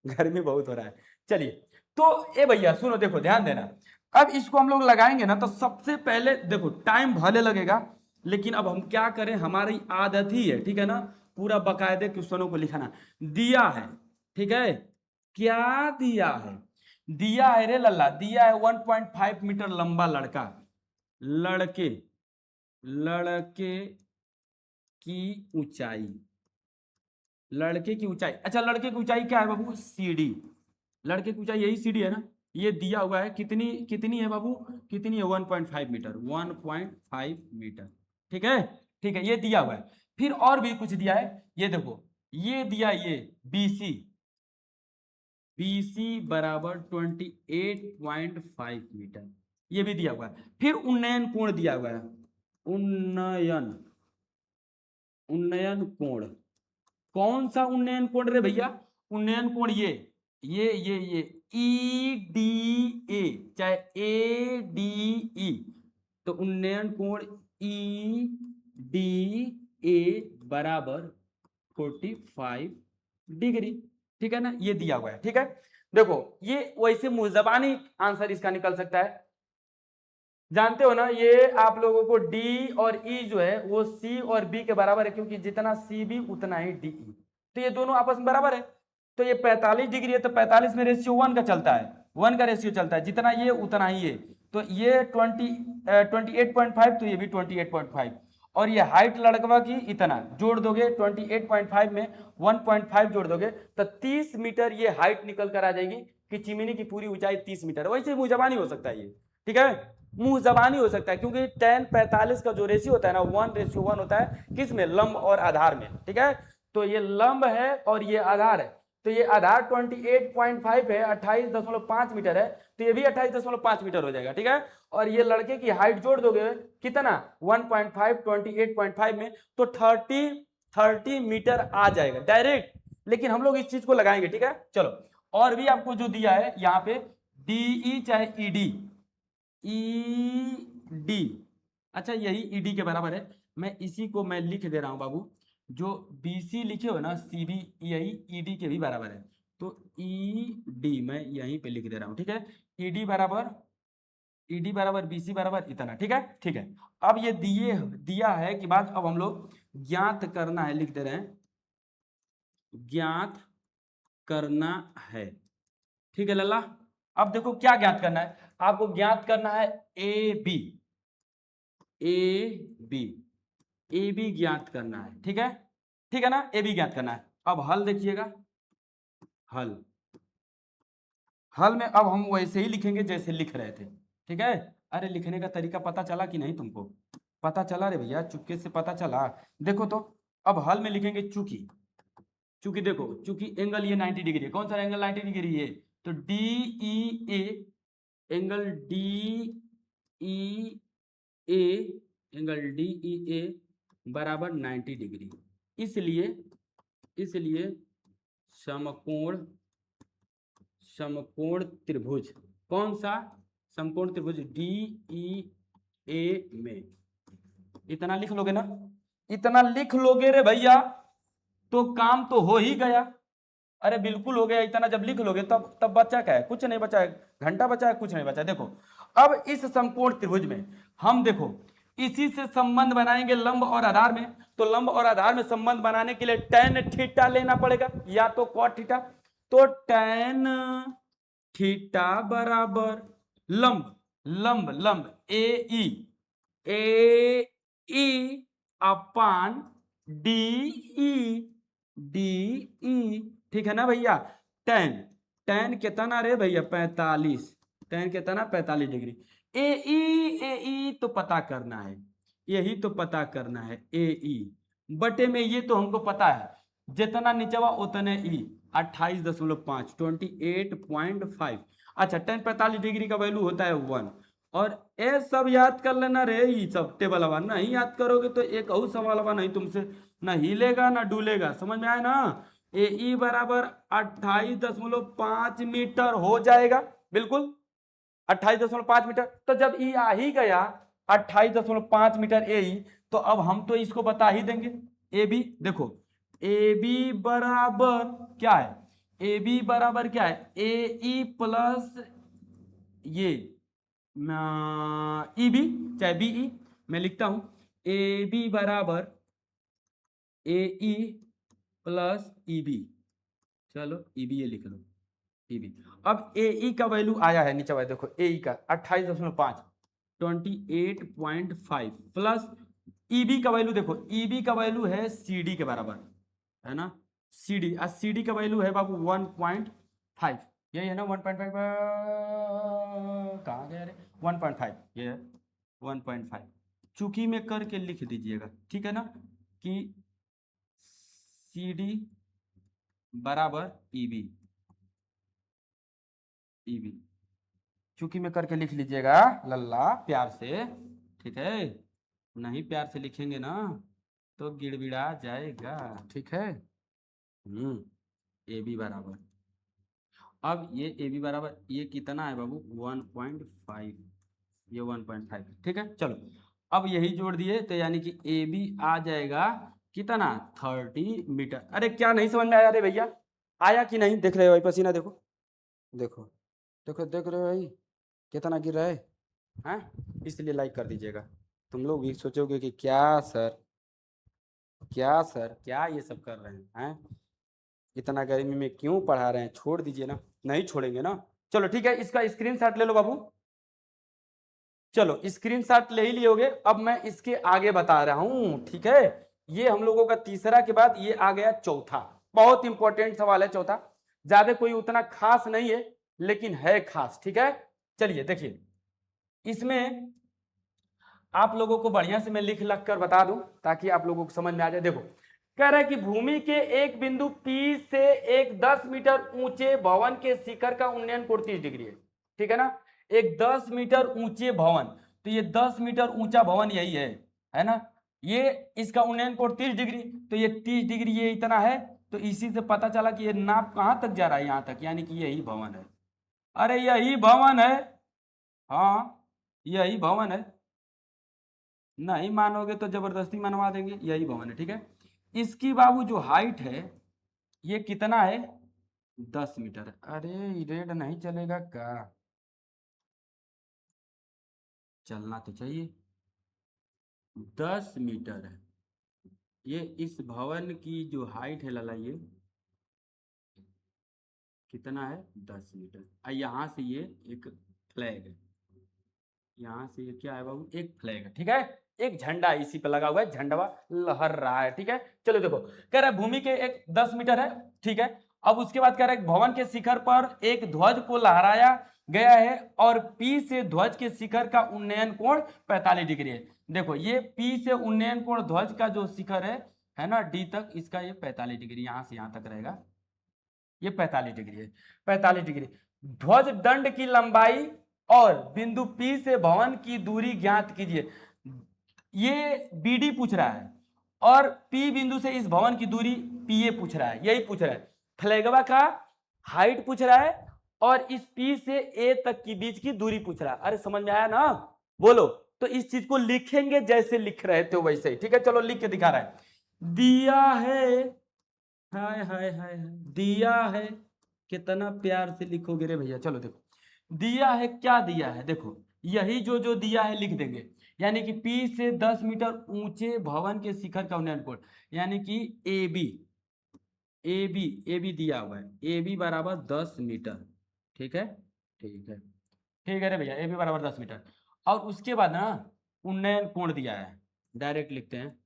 गर्मी बहुत हो रहा है। चलिए, तो ए भैया सुनो, देखो ध्यान देना, अब इसको हम लोग लगाएंगे ना, तो सबसे पहले देखो टाइम भले लगेगा, लेकिन अब हम क्या करें, हमारी आदत ही है, ठीक है ना, पूरा बकायदे क्वेश्चनों को लिखना। दिया है, ठीक है, क्या दिया है, दिया है रे लल्ला, दिया है 1.5 मीटर लंबा लड़का, लड़के लड़के की ऊंचाई, लड़के की ऊंचाई, अच्छा लड़के की ऊंचाई क्या है बाबू, सीडी, लड़के की ऊंचाई यही सीडी है ना, ये दिया हुआ है, कितनी कितनी है बाबू, कितनी है 1.5 मीटर, 1.5 मीटर, ठीक है, ठीक है, ये दिया हुआ है। फिर और भी कुछ दिया है, ये देखो, ये दिया, ये बीसी, बीसी बराबर 28.5 मीटर, ये भी दिया हुआ है। फिर उन्नयन कोण दिया हुआ है, उन्नयन, उन्नयन कोण, कौन सा उन्नयन कोण रे भैया, उन्नयन कोण ये ई डी ए, चाहे ए डी ई, तो उन्नयन कोण ई डी ए बराबर 45 डिग्री, ठीक है ना, ये दिया हुआ है, ठीक है। देखो ये वैसे मुंहजबानी आंसर इसका निकल सकता है, जानते हो ना, ये आप लोगों को डी और ई जो है वो सी और बी के बराबर है, क्योंकि जितना सी बी उतना ही डी ई, तो ये दोनों आपस में बराबर है। तो ये 45 डिग्री है, तो 45 में रेशियो 1 का चलता है, 1 का रेशियो चलता है, जितना ये उतना ही ये, तो ये 28.5, तो ये भी 28.5, और ये हाइट लड़कवा की इतना जोड़ दोगे, 28.5 में 1.5 जोड़ दोगे, तो 30 मीटर ये हाइट निकल कर आ जाएगी, कि चिमनी की पूरी ऊंचाई 30 मीटर, वैसे मुंह जबानी हो सकता है ये, ठीक है, मुंह जबानी हो सकता है, क्योंकि tan 45 का जो रेशियो होता है ना, 1:1 होता है, किस में, लंब और आधार में, ठीक है। तो ये लंब है और ये आधार है, तो ये आधार 28.5 है, 28.5 मीटर है, तो ये भी 28.5 मीटर हो जाएगा, ठीक है। और ये लड़के की हाइट जोड़ दोगे कितना, 1.5 28.5 में, तो 30 मीटर आ जाएगा डायरेक्ट, लेकिन हम लोग इस चीज को लगाएंगे, ठीक है। चलो, और भी आपको जो दिया है यहाँ पे, डीई चाहे ईडी, ईडी, अच्छा यही ईडी के बराबर है, मैं इसी को मैं लिख दे रहा हूं बाबू, जो बीसी लिखे हो ना, सीबी यही ईडी के भी बराबर है, तो ईडी मैं यहीं पे लिख दे रहा हूं, ठीक है, ईडी बराबर, ईडी बराबर बीसी बराबर इतना, ठीक है, ठीक है। अब ये दिया है कि बाद अब हम लोग ज्ञात करना है, लिख दे रहे हैं, ज्ञात करना है, ठीक है लल्ला। अब देखो क्या ज्ञात करना है, आपको ज्ञात करना है A B, A B, A B ज्ञात करना है, ठीक है, ठीक है ना, ए बी ज्ञात करना है। अब हल देखिएगा, हल, हल में अब हम वैसे ही लिखेंगे जैसे लिख रहे थे, ठीक है। अरे लिखने का तरीका पता चला कि नहीं तुमको, पता चला रे भैया, चुपके से पता चला, देखो तो, अब हल में लिखेंगे चूंकि, चूंकि देखो, चूंकि एंगल ये 90 डिग्री है, कौन सा एंगल 90 डिग्री है, तो डी ई ए, एंगल डी ई ए, एंगल डी ई ए बराबर 90 डिग्री, इसलिए इसलिए समकोण, समकोण त्रिभुज, कौन सा, समकोण त्रिभुज डी ई ए में, इतना लिख लोगे ना, इतना लिख लोगे रे भैया, तो काम तो हो ही गया, अरे बिल्कुल हो गया, इतना जब लिख लोगे तब तब बचा क्या है, कुछ नहीं बचा है, घंटा बचा है, कुछ नहीं बचा है। देखो अब इस समकोण त्रिभुज में हम देखो इसी से संबंध बनाएंगे लंब और आधार में, तो लंब और आधार में संबंध बनाने के लिए tan थीटा लेना पड़ेगा, या तो cot थीटा, तो tan थीटा बराबर लंब, लंब लंब ए ई अपान डी ई, डी ई, ठीक है ना भैया। tan, tan कितना रे भैया 45, tan कितना 45 डिग्री, ए ई तो पता करना है, यही तो पता करना है, ए ई बटे में ये तो हमको पता है, जितना नीचवा उतने ई, 28.5, 28.5, अच्छा tan 45 डिग्री का वैल्यू होता है 1, और ए सब याद कर लेना रे, ये सब टेबल हवा नहीं याद करोगे तो एक और सवाल हवा नहीं तुमसे ना हिलेगा ना डुलेगा, समझ में आया ना। ए ई बराबर 28.5 मीटर हो जाएगा, बिल्कुल 28.5 मीटर। तो जब ई आ ही गया 28.5 मीटर ए ई, तो अब हम तो इसको बता ही देंगे। ए बी देखो, ए बी बराबर क्या है, ए बी बराबर क्या है, ए ई प्लस ये ई बी, चाहे बी ई, मैं लिखता हूं ए बी बराबर ए ई प्लस ई बी, चलो ई बी ये लिख लो, ई बी। अब ए ई का वैल्यू आया है नीचे वाले देखो, ए ई का 28.5, 28.5 प्लस ई बी का वैल्यू देखो, ई बी का वैल्यू है सी डी के बराबर, है ना, सी डी, सी डी का वैल्यू है बाबू 1.5, यही है ना 1.5, कहाँ गया रे, 1.5 ये है 1.5, चूंकि में करके लिख दीजिएगा, ठीक है ना, कि सी डी बराबर ई बी, ई बी चूंकि में करके लिख लीजिएगा लल्ला प्यार से, ठीक है, नहीं प्यार से लिखेंगे ना तो गिड़बिड़ा जाएगा, ठीक है। ए बी बराबर, अब ये ए बी बराबर ये कितना है बाबू 1.5, ये 1.5, ठीक है चलो। अब यही जोड़ दिए तो यानी कि ए बी आ जाएगा कितना 30 मीटर। अरे क्या नहीं समझ में आया रे भैया, आया कि नहीं, देख रहे हो भाई पसीना, देखो देखो देखो देख रहे हो भाई कितना गिर रहा है, हैं, इसलिए लाइक कर दीजिएगा। तुम लोग भी सोचोगे कि क्या सर क्या ये सब कर रहे हैं, इतना गर्मी में क्यों पढ़ा रहे हैं, छोड़ दीजिए ना, नहीं छोड़ेंगे ना। चलो ठीक है, इसका स्क्रीनशॉट ले लो बाबू, चलो स्क्रीनशॉट ले ही लियोगे। अब मैं इसके आगे बता रहा हूं, ठीक है, ये हम लोगों का तीसरा के बाद ये आ गया चौथा, बहुत इंपॉर्टेंट सवाल है चौथा, ज्यादा कोई उतना खास नहीं है लेकिन है खास, ठीक है। चलिए देखिए, इसमें आप लोगों को बढ़िया से मैं लिख लख कर बता दूं ताकि आप लोगों को समझ में आ जाए। देखो कह रहा है कि भूमि के एक बिंदु P से एक 10 मीटर ऊंचे भवन के शिखर का उन्नयन कोण 30 डिग्री है, ठीक है ना, एक 10 मीटर ऊंचे भवन, तो ये 10 मीटर ऊंचा भवन यही है ना, ये इसका उन्नयन कोण 30 डिग्री, तो ये 30 डिग्री ये इतना है, तो इसी से पता चला कि ये नाप कहां तक जा रहा है, यहां तक, यानी कि यही भवन है। अरे यही भवन है, हाँ यही भवन है, नहीं मानोगे तो जबरदस्ती मनवा देंगे, यही भवन है, ठीक है। इसकी बाबू जो हाइट है ये कितना है 10 मीटर। अरे रेड नहीं चलेगा का, चलना तो चाहिए, 10 मीटर है ये, इस भवन की जो हाइट है लाला ये कितना है 10 मीटर। और यहाँ से ये एक फ्लैग है, यहाँ से ये क्या है बाबू, एक फ्लैग है, ठीक है, एक झंडा इसी पे लगा हुआ है, झंडा लहर रहा है, ठीक है। चलो देखो कह रहा है भूमि के एक 10 मीटर है, ठीक है। अब उसके बाद कह रहा है भवन के शिखर पर एक ध्वज को लहराया गया है और पी से ध्वज के शिखर का उन्नयन कोण 45 डिग्री है। देखो ये पी से उन्नयन कोण ध्वज का जो शिखर है ना डी तक, इसका ये 45 डिग्री, यहां से यहां तक रहेगा, ये 45 डिग्री है, 45 डिग्री। ध्वज दंड की लंबाई और बिंदु P से भवन की दूरी ज्ञात कीजिए। ये BD पूछ रहा है और P बिंदु से इस भवन की दूरी PA पूछ रहा है, यही पूछ रहा है, फ्लैगवा का हाइट पूछ रहा है और इस P से A तक की बीच की दूरी पूछ रहा है। अरे समझ में आया ना, बोलो। तो इस चीज को लिखेंगे जैसे लिख रहे थे वैसे ही, ठीक है। चलो लिख के दिखा रहा है, दिया है, हाय हाय हाय हाय, दिया है, कितना प्यार से लिखोगे रे भैया। चलो देखो दिया है, क्या दिया है, देखो यही जो जो दिया है लिख देंगे, यानी कि P से 10 मीटर ऊंचे भवन के शिखर का उन्नयन कोण, यानी कि ए बी दिया हुआ है, ए बी बराबर 10 मीटर, ठीक है, ठीक है, ठीक है रे भैया, ए बी बराबर 10 मीटर। और उसके बाद ना उन्नयन कोण दिया है, डायरेक्ट लिखते हैं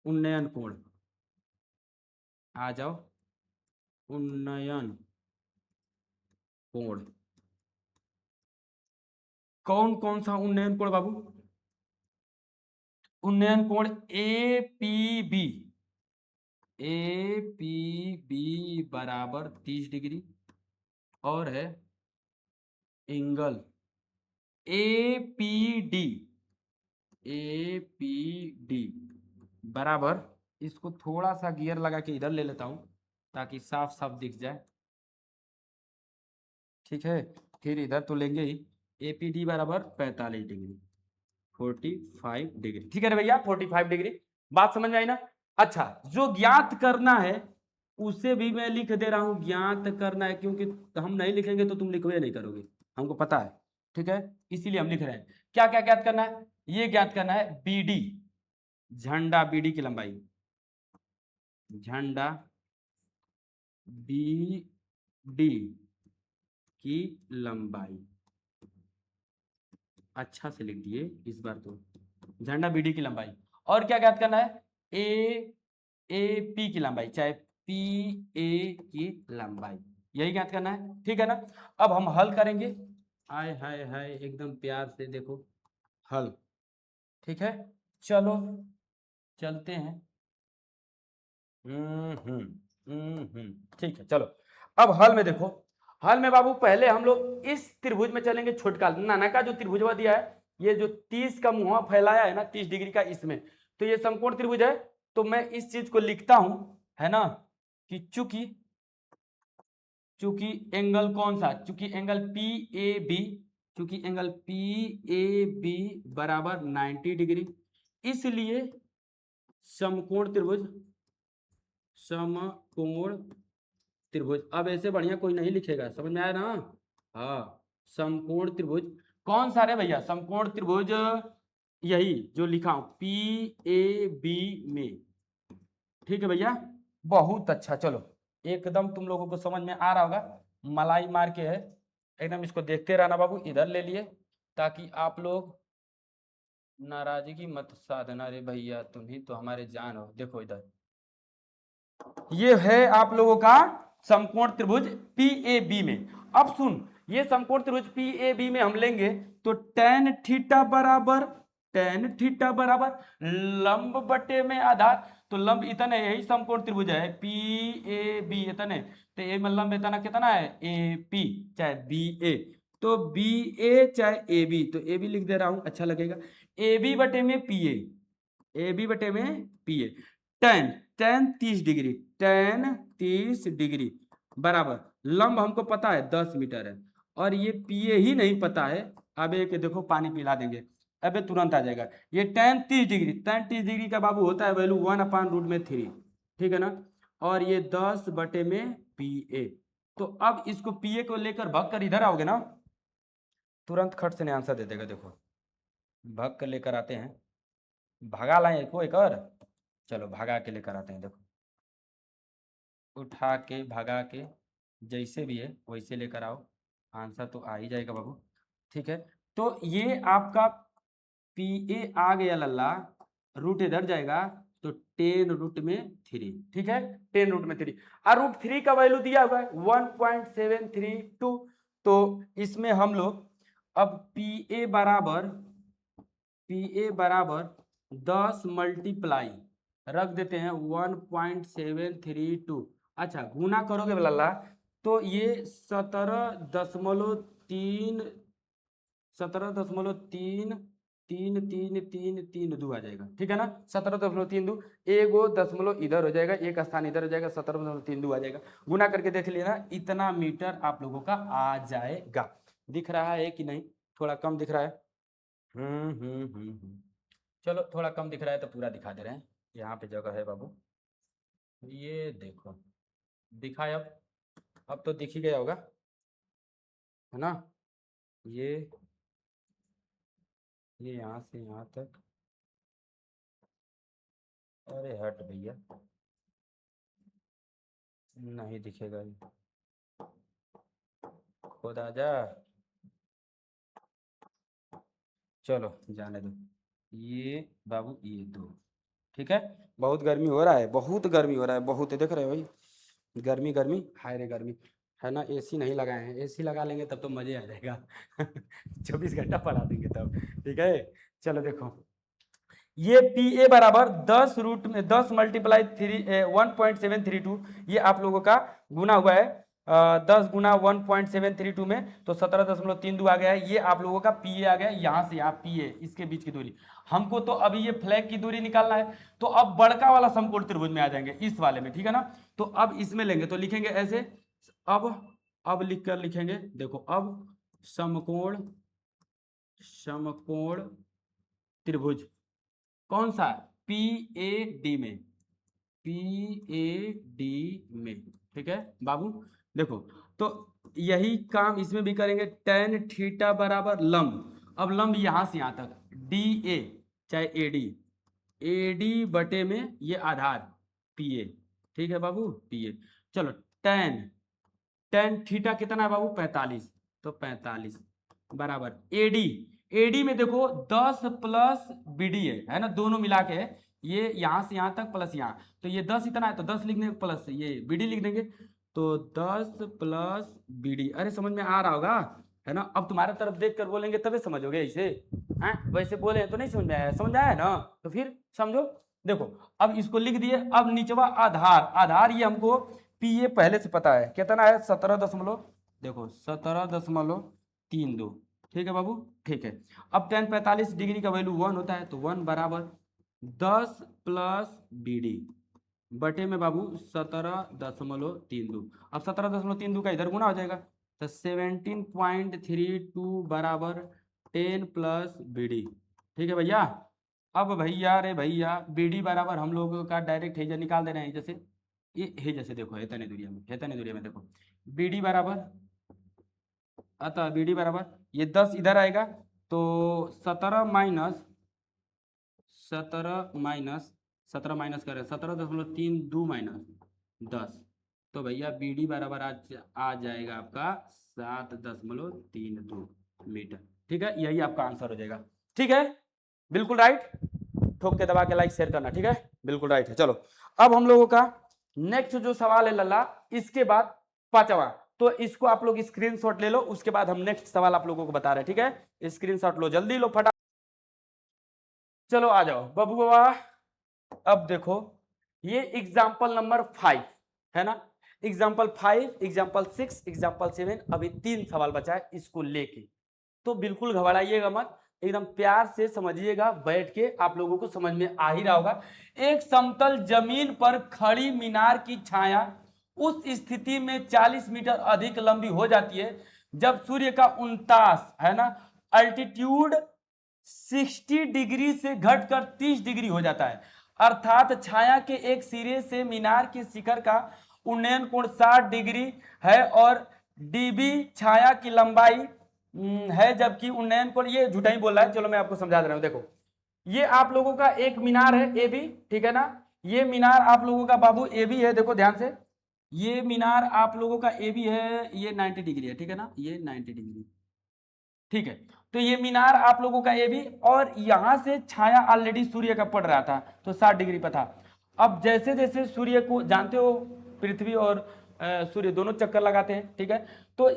उन्नयन कोण, आ जाओ, उन्नयन कोण, कौन कौन सा उन्नयन कोण बाबू, उन्नयन कोण APB, APB बराबर 30 डिग्री और है एंगल APD बराबर, इसको थोड़ा सा गियर लगा के इधर ले लेता हूं ताकि साफ साफ दिख जाए। ठीक है, फिर इधर तो लेंगे ही। APD बराबर 45 डिग्री, 45 डिग्री। ठीक है ना भैया, 45 डिग्री। बात समझ में आई ना? अच्छा, जो ज्ञात करना है उसे भी मैं लिख दे रहा हूं, ज्ञात करना है, क्योंकि हम नहीं लिखेंगे तो तुम लिखवे नहीं करोगे, हमको पता है। ठीक है, इसीलिए हम लिख रहे हैं। क्या क्या ज्ञात करना है? ये ज्ञात करना है BD, झंडा BD की लंबाई, झंडा BD की लंबाई। अच्छा से लिख दिए इस बार तो, झंडा BD की लंबाई। और क्या ज्ञात करना है? AP की लंबाई, चाहे PA की लंबाई, यही ज्ञात करना है। ठीक है ना? अब हम हल करेंगे। हाय हाय हाय, एकदम प्यार से देखो हल। ठीक है, चलो चलते हैं। ठीक है, चलो। अब हल में देखो, हल में बाबू पहले हम लोग इस त्रिभुज में चलेंगे, छोटका नाना का जो त्रिभुजवा दिया है, ये जो 30 का मुंह फैलाया है ना, 30 डिग्री का, इसमें तो ये समकोण त्रिभुज है। तो मैं इस चीज को लिखता हूं, है ना, कि चूंकि चूंकि एंगल कौन सा, चूंकि एंगल PAB, चूंकि एंगल PAB बराबर 90 डिग्री, इसलिए समकोण त्रिभुज, समकोण त्रिभुज। अब ऐसे बढ़िया कोई नहीं लिखेगा, समझ में आया ना? हाँ, समकोण त्रिभुज कौन सा रे भैया? समकोण त्रिभुज यही जो लिखा हूं, PAB में। ठीक है भैया, बहुत अच्छा। चलो, एकदम तुम लोगों को समझ में आ रहा होगा, मलाई मार के है एकदम। इसको देखते रहना बाबू, इधर ले लिए ताकि आप लोग नाराजगी मत साधना। रे भैया, तुम ही तो हमारे जान हो। देखो इधर, ये है आप लोगों का समकोण त्रिभुज PAB में। अब सुन, ये समकोण त्रिभुज PAB में हम लेंगे तो tan थीटा बराबर लंब बटे में आधार। तो लंब इतने, यही समकोण त्रिभुज है PAB इतने, तो ए में लंब इतना कितना है? AP चाहे BA, तो BA चाहे AB, तो AB लिख दे रहा हूं, अच्छा लगेगा। AB बटे में PA, AB बटे में PA, tan tan 30 degree, tan 30 degree बराबर लंब हमको पता है 10 मीटर है, और ये PA ही नहीं पता है। अब एक देखो, पानी पिला देंगे, अबे तुरंत आ जाएगा। ये tan 30 डिग्री, tan 30 डिग्री का बाबू होता है वैल्यू 1/√3। ठीक है ना? और ये 10 बटे में PA। तो अब इसको PA को लेकर भग कर इधर आओगे ना, तुरंत खट से आंसर दे देगा। देखो, भग कर लेकर आते हैं, भगा लाए को एक और, चलो भगा के लेकर आते हैं। देखो, उठा के भगा के जैसे भी है वैसे लेकर आओ, आंसर तो आ ही जाएगा बाबू। ठीक है, तो ये आपका PA आ गया लल्ला, रूट इधर जाएगा तो 10√3। ठीक है, 10√3, और √3 का वैल्यू दिया हुआ है 1.732। तो इसमें हम लोग अब PA बराबर 10 मल्टीप्लाई रख देते हैं 1.732। अच्छा, गुना करोगे लल्ला तो ये 17.3, 17.333 आ जाएगा। ठीक है ना? 17.32, एगो दशमलव इधर हो जाएगा, एक स्थान इधर हो जाएगा, 17.32 आ जाएगा। गुना करके देख लेना, इतना मीटर आप लोगों का आ जाएगा। दिख रहा है कि नहीं? थोड़ा कम दिख रहा है। चलो, थोड़ा कम दिख रहा है तो पूरा दिखा दे रहे हैं। यहाँ पे जगह है बाबू, ये देखो दिखाए। अब तो दिख ही गया होगा, है ना? ये यहाँ से यहाँ तक, अरे हट भैया, नहीं दिखेगा ये, खुद आ जा। चलो जाने दो, ये बाबू ये दो। ठीक है, बहुत गर्मी हो रहा है, बहुत गर्मी हो रहा है, बहुत। देख रहे हो भाई, गर्मी गर्मी, हाय रे गर्मी, है ना? AC नहीं लगाए हैं, AC लगा लेंगे तब तो मजे आ जाएगा। 24 घंटा पढ़ा देंगे तब। ठीक है, चलो देखो, ये PA बराबर 10 रूट में 10 मल्टीप्लाई 3 1.732, ये आप लोगों का गुना हुआ है 10 गुना 1.732 में, तो 17.32 आ गया है। ये आप लोगों का पीए आ गया, यहाँ से यहाँ पीए, इसके बीच की दूरी। हमको तो अभी ये फ्लैग की दूरी निकालना है, तो अब बड़का वाला समकोण त्रिभुज में आ जाएंगे, इस वाले में, ठीक है ना। तो अब इसमें लेंगे तो लिखेंगे ऐसे, अब लिख कर लिखेंगे, देखो अब समकोण समकोण त्रिभुज कौन सा, पी ए डी में, पी ए डी में, ठीक है बाबू। देखो तो यही काम इसमें भी करेंगे, टेन थीटा बराबर लंब, अब लंब यहां से यहां तक डी ए चाहे ए डी बटे में ये आधार पी ए, ठीक है बाबू पी ए। चलो टेन टेन थीटा कितना है बाबू 45, तो 45 बराबर एडी, एडी में देखो 10 प्लस बीडी है ना, दोनों मिला के है, ये यहां से यहां तक प्लस यहाँ, तो ये 10 इतना है तो 10 लिख देंगे प्लस ये बीडी लिख देंगे, तो 10 प्लस बीडी। अरे समझ में आ रहा होगा है ना, अब तुम्हारे तरफ देख कर बोलेंगे तभी समझोगे, इसे हैं वैसे बोले तो नहीं समझ में आया, समझ में आया ना, तो फिर समझो। देखो अब इसको लिख दिए, अब निचवा आधार, आधार ये हमको पी ए पहले से पता है कितना है 17 देखो 17.32, ठीक है बाबू, ठीक है। अब tan 45 डिग्री का वैल्यू 1 होता है, तो 1 बराबर 10 प्लस बी डी बटे में बाबू 17.32, अब 17.32 का इधर गुना हो जाएगा, तो 17.32 बराबर 10 प्लस बी डी, ठीक है भैया। अब भैया रे भैया बी डी बराबर हम लोगों का डायरेक्ट हेजर निकाल दे रहे हैं, जैसे ये है, जैसे देखो हेतन दूरिया में देखो बी डी बराबर, अतः बी डी बराबर ये 10 इधर आएगा, तो 17 माइनस करें 17.32 माइनस 10, तो भैया बी डी बराबर आ जाएगा आपका 7.32 मीटर, ठीक है, यही आपका आंसर हो जाएगा, ठीक है बिल्कुल राइट। ठोक के दबा के लाइक शेयर करना, ठीक है बिल्कुल राइट है। चलो अब हम लोगों का नेक्स्ट जो सवाल है लल्ला, इसके बाद पांचवा, तो इसको आप लोग स्क्रीनशॉट ले लो, उसके बाद हम नेक्स्ट सवाल आप लोगों को बता रहे हैं, ठीक है स्क्रीनशॉट लो, जल्दी लो फटा। चलो आ जाओ बाबू बाबा, अब देखो ये एग्जाम्पल नंबर 5 है ना, एग्जाम्पल 5, एग्जाम्पल 6, एग्जाम्पल 7, अभी 3 सवाल बचा है इसको लेके, तो बिल्कुल घबराइएगा मत, एकदम प्यार से समझिएगा, बैठ के आप लोगों को समझ में आ ही रहा होगा। एक समतल जमीन पर खड़ी मीनार की छाया उस स्थिति में 40 मीटर अधिक लंबी हो जाती है जब सूर्य का 49 है ना अल्टीट्यूड 60 डिग्री से घटकर 30 डिग्री हो जाता है, अर्थात छाया के एक सिरे से मीनार के शिखर का उन्नयन कोण 60 डिग्री है और डीबी छाया की लंबाई है, जबकि उन्नयन कोण, ये झूठा ही बोल रहा है, चलो मैं आपको समझा दे रहा हूं। देखो ये आप लोगों का एक मीनार है ए बी, ठीक है ना, ये मीनार आप लोगों का बाबू ए बी है, देखो ध्यान से, ये मीनार आप लोगों का ए बी है, ये 90 डिग्री है, ठीक है ना, ये 90 डिग्री, ठीक है। तो ये मीनार आप लोगों का ए बी, और यहां से छाया ऑलरेडी सूर्य का पड़ रहा था, तो 60 डिग्री पर था। अब जैसे जैसे सूर्य को जानते हो, पृथ्वी और सूर्य दोनों चक्कर लगाते हैं, ठीक है, तो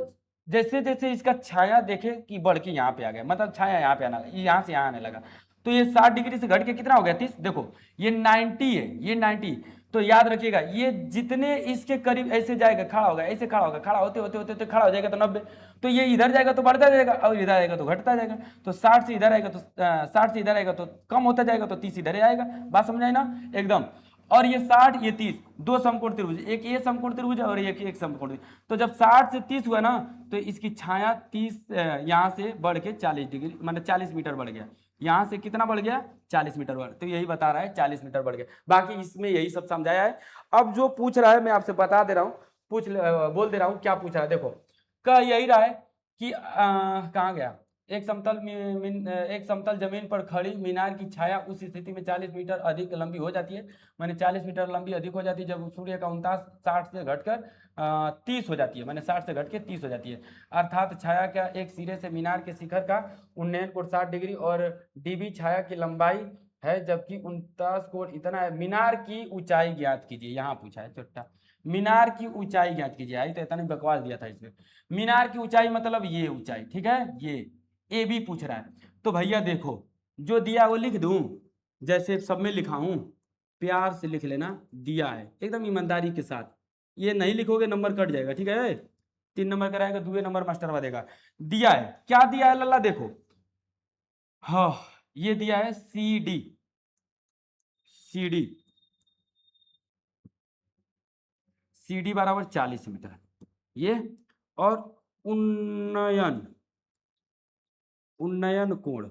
जैसे जैसे इसका छाया देखे कि बढ़ के यहाँ पे आ गया, मतलब छाया यहाँ पे आना, यहाँ से यहाँ आने लगा, तो ये 60 डिग्री से घट के कितना हो गया 30, देखो ये 90 है, ये 90, तो याद रखिएगा ये जितने इसके करीब ऐसे जाएगा, खड़ा होगा, ऐसे खड़ा होगा, खड़ा होते होते होते होते खड़ा हो जाएगा तो 90, तो ये इधर जाएगा तो बढ़ता जाएगा और इधर आएगा तो घटता जाएगा, तो 60 से इधर आएगा तो 60 से इधर आएगा तो कम होता जाएगा, तो 30 इधर आएगा, बात समझ आई ना एकदम। और ये 60 ये 30 दो समकोण त्रिभुज, एक ये समकोण त्रिभुज है और एक समकोण त्रिभुज, तो जब 60 से 30 हुआ ना, तो इसकी छाया 30 यहाँ से बढ़ के 40 डिग्री, मतलब 40 मीटर बढ़ गया, यहाँ से कितना बढ़ गया 40 मीटर बढ़, तो यही बता रहा है 40 मीटर बढ़ गया, बाकी इसमें यही सब समझाया है। अब जो पूछ रहा है मैं आपसे बता दे रहा हूँ, बोल दे रहा हूँ क्या पूछ रहा है, देखो का यही रहा है कि कहाँ गया, एक समतल जमीन पर खड़ी मीनार की छाया उस स्थिति में 40 मीटर अधिक लंबी हो जाती है, माने 40 मीटर लंबी अधिक हो जाती है जब सूर्य का 49 60 से घटकर 30 हो जाती है, माने 60 से घट के 30 हो जाती है, अर्थात छाया का एक सिरे से मीनार के शिखर का उन्नयन कोण 60 डिग्री और डीबी छाया की लंबाई है, जबकि 49 कोण इतना है। मीनार की ऊंचाई ज्ञात कीजिए, यहाँ पूछा है चुट्टा, मीनार की ऊंचाई ज्ञात कीजिए, आई तो इतना बकवास दिया था इसमें, मीनार की ऊंचाई मतलब ये ऊंचाई, ठीक है, ये ए बी पूछ रहा है, तो भैया देखो जो दिया वो लिख दूं, जैसे सब में लिखा हूं, प्यार से लिख लेना, दिया है एकदम ईमानदारी के साथ, ये नहीं लिखोगे नंबर कट जाएगा, ठीक है। 3 नंबर कराएगा, 2 नंबर मास्टर देगा। दिया है, क्या दिया है लल्ला देखो, हाँ ये दिया है C D, C D, C D बराबर 40 मीटर ये, और उन्नयन, उन्नयन कोण,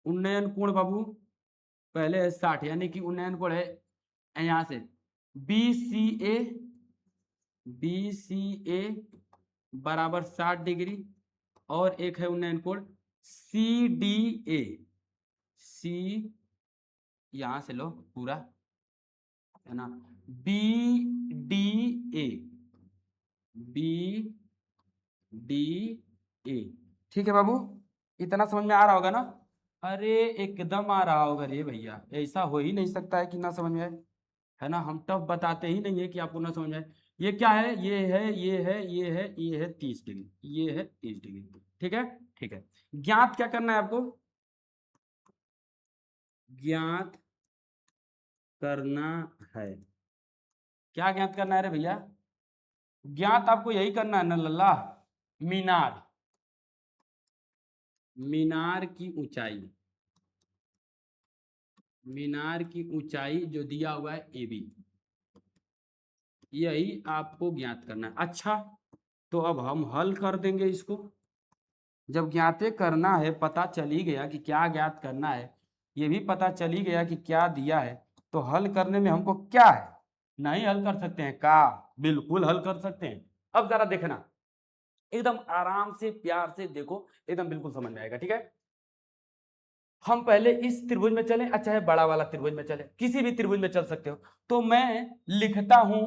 उन्नयन कोण बाबू पहले है 60, यानी कि उन्नयन कोण है यहां से बी सी ए, बी सी ए बराबर 60 डिग्री, और एक है उन्नयन कोण सी डी ए, सी यहां से लो पूरा, है ना, B D A, B D A, ठीक है बाबू, इतना समझ में आ रहा होगा ना? अरे एकदम आ रहा होगा रे भैया, ऐसा हो ही नहीं सकता है कि ना समझ में आए, है ना, हम टफ बताते ही नहीं है कि आपको ना समझ में आए। ये क्या है, ये है, ये है, ये है, ये है 30 डिग्री, ये है 30 डिग्री, ठीक है, ठीक है। ज्ञात क्या करना है आपको, ज्ञात करना है, क्या ज्ञात करना है रे भैया, ज्ञात आपको यही करना है ना लल्ला, मीनार, मीनार की ऊंचाई, मीनार की ऊंचाई जो दिया हुआ है ए बी, यही आपको ज्ञात करना है। अच्छा, तो अब हम हल कर देंगे इसको, जब ज्ञाते करना है, पता चल ही गया कि क्या ज्ञात करना है, ये भी पता चल ही गया कि क्या दिया है, तो हल करने में हमको क्या है, नहीं हल कर सकते हैं का, बिल्कुल हल कर सकते हैं। अब जरा देखना, एकदम आराम से प्यार से देखो, एकदम बिल्कुल समझ में आएगा, ठीक है। हम पहले इस त्रिभुज में चलें, अच्छा है बड़ा वाला त्रिभुज में चले, किसी भी त्रिभुज में चल सकते हो, तो मैं लिखता हूं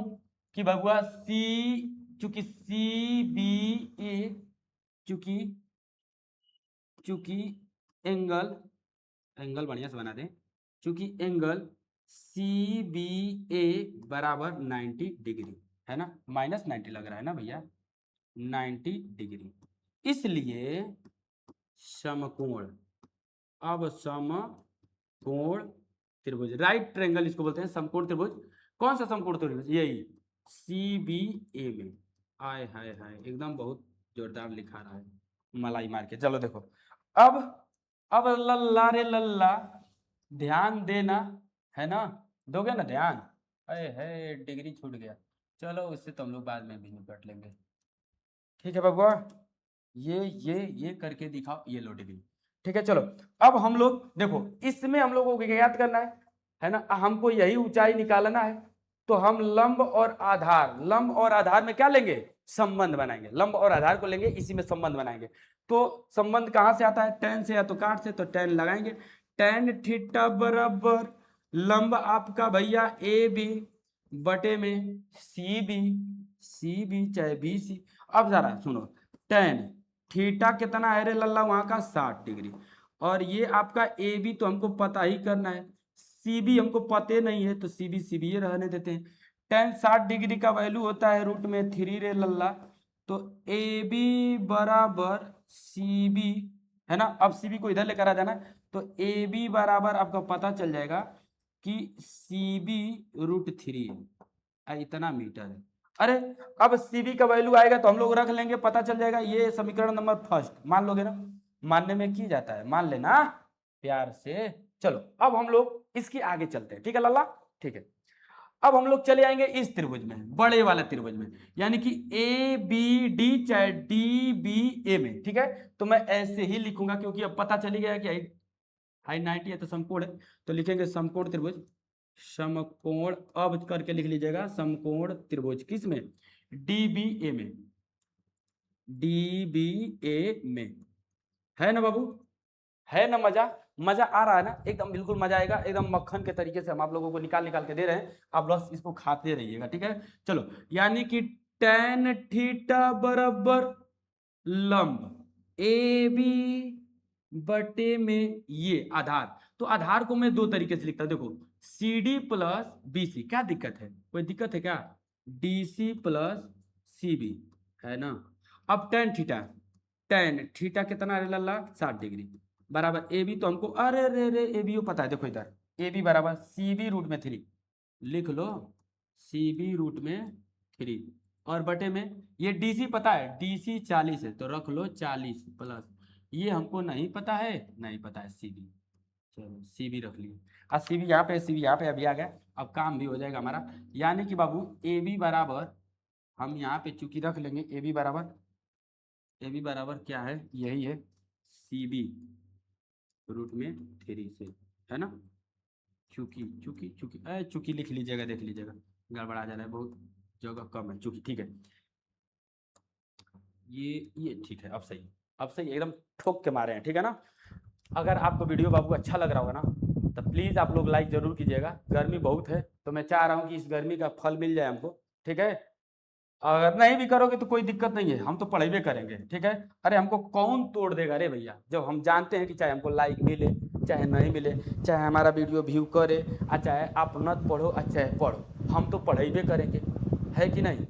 कि भगवा सी, चूंकि सी बी ए, चूंकि चूंकि एंगल, एंगल बढ़िया से बना दें, चूंकि एंगल सी बी ए बराबर 90 डिग्री, है ना, -90 लग रहा है ना भैया, 90 डिग्री, इसलिए समकोण, अब समकोण त्रिभुज, राइट ट्रायंगल इसको बोलते हैं, समकोण त्रिभुज, कौन सा समकोण त्रिभुज, यही सी बी ए में, आय हाय हाय एकदम बहुत जोरदार लिखा रहा है, मलाई मार के। चलो देखो, अब अब लल्ला रे लल्ला, ध्यान देना, है ना, दोगे ना ध्यान, अरे है डिग्री छूट गया, चलो उससे तुम लोग बाद में भी निपट लेंगे, ठीक है बबुआ, ये करके दिखाओ, ये लो डिग्री, ठीक है। चलो, अब हम लोग देखो, इसमें हम लोगों को ज्ञात करना है ना, हमको यही ऊंचाई निकालना है, तो हम लंब और आधार, लंब और आधार में क्या लेंगे, संबंध बनाएंगे, लंब और आधार को लेंगे, इसी में संबंध बनाएंगे, तो संबंध कहां से आता है, टेन से या तो काट से, तो टेन लगाएंगे, टेन थीटा बराबर लंब आपका भैया ए बी बटे में सी बी, सी बी चाहे बी सी, अब जरा सुनो, टेन थीटा कितना है रे लल्ला वहां का 60 डिग्री, और ये आपका ए बी तो हमको पता ही करना है, सी बी हमको पते नहीं है, तो सी बी रहने देते हैं, टेन 60 डिग्री का वैल्यू होता है √3 रे लल्ला, तो ए बी बराबर सी बी, है ना, अब सी बी को इधर लेकर आ जाना, तो ए बी बराबर आपका पता चल जाएगा कि सी बी √3 है, इतना मीटर है। अरे अब सीबी का वैल्यू आएगा तो हम लोग रख लेंगे, पता चल जाएगा, ये समीकरण नंबर फर्स्ट मान लोगे ना, मानने में की जाता है, मान लेना प्यार से। चलो अब हम लोग इसके आगे चलते हैं, ठीक है लल्ला, ठीक है। अब हम लोग चले आएंगे इस त्रिभुज में, बड़े वाले त्रिभुज में, यानी कि ए बी डी चाहे डी बी ए में, ठीक है, तो मैं ऐसे ही लिखूंगा, क्योंकि अब पता चली गया कि हाई 90 है तो समकोण है, तो लिखेंगे समकोण त्रिभुज, समकोण, अब करके लिख लीजिएगा समकोण त्रिभुज, किस में, डीबीए में, डीबीए में, है ना बाबू, है ना, मजा, मजा आ रहा है ना, एकदम बिल्कुल मजा आएगा, एकदम मक्खन के तरीके से हम आप लोगों को निकाल निकाल के दे रहे हैं, आप बस इसको खाते रहिएगा, ठीक है। चलो, यानी कि टेन थीटा बराबर लंब ए बी बटे में ये आधार, तो आधार को मैं दो तरीके से लिखता हूं, देखो C D plus B C, क्या दिक्कत है, कोई दिक्कत है क्या, D C plus C B, है ना। अब टेन थीटा कितना है लल्ला, 60 डिग्री, बराबर ए बी, तो हमको अरे रे रे ए बी पता है, देखो इधर ए बी बराबर सी बी √3, लिख लो CB रूट में 3 और बटे में ये DC पता है, DC 40 है तो रख लो 40 प्लस ये हमको नहीं पता है, नहीं पता है CB, चलो CB रख लिए। अब CB यहाँ पे, CB यहाँ पे अभी आ गया, अब काम भी हो जाएगा हमारा। यानी कि बाबू AB बराबर हम यहाँ पे चूंकि रख लेंगे AB बराबर क्या है, यही है CB रूट में 3 से, है ना। चूंकि चूंकि चूंकि चूंकि लिख लीजिएगा, देख लीजिएगा गड़बड़ा जा रहा है, बहुत जगह कम है चूंकि, ठीक है। ये ठीक है, अब सही, अब सही एकदम ठोक के मारे हैं, ठीक है ना। अगर आपको वीडियो बाबू अच्छा लग रहा होगा ना तो प्लीज़ आप लोग लाइक जरूर कीजिएगा। गर्मी बहुत है तो मैं चाह रहा हूँ कि इस गर्मी का फल मिल जाए हमको, ठीक है। अगर नहीं भी करोगे तो कोई दिक्कत नहीं है, हम तो पढ़ेबे करेंगे, ठीक है। अरे हमको कौन तोड़ देगा रे भैया, जब हम जानते हैं कि चाहे हमको लाइक मिले चाहे नहीं मिले, चाहे हमारा वीडियो व्यू करे और चाहे आप न पढ़ो और चाहे पढ़ो, हम तो पढ़ेबे करेंगे, है कि नहीं।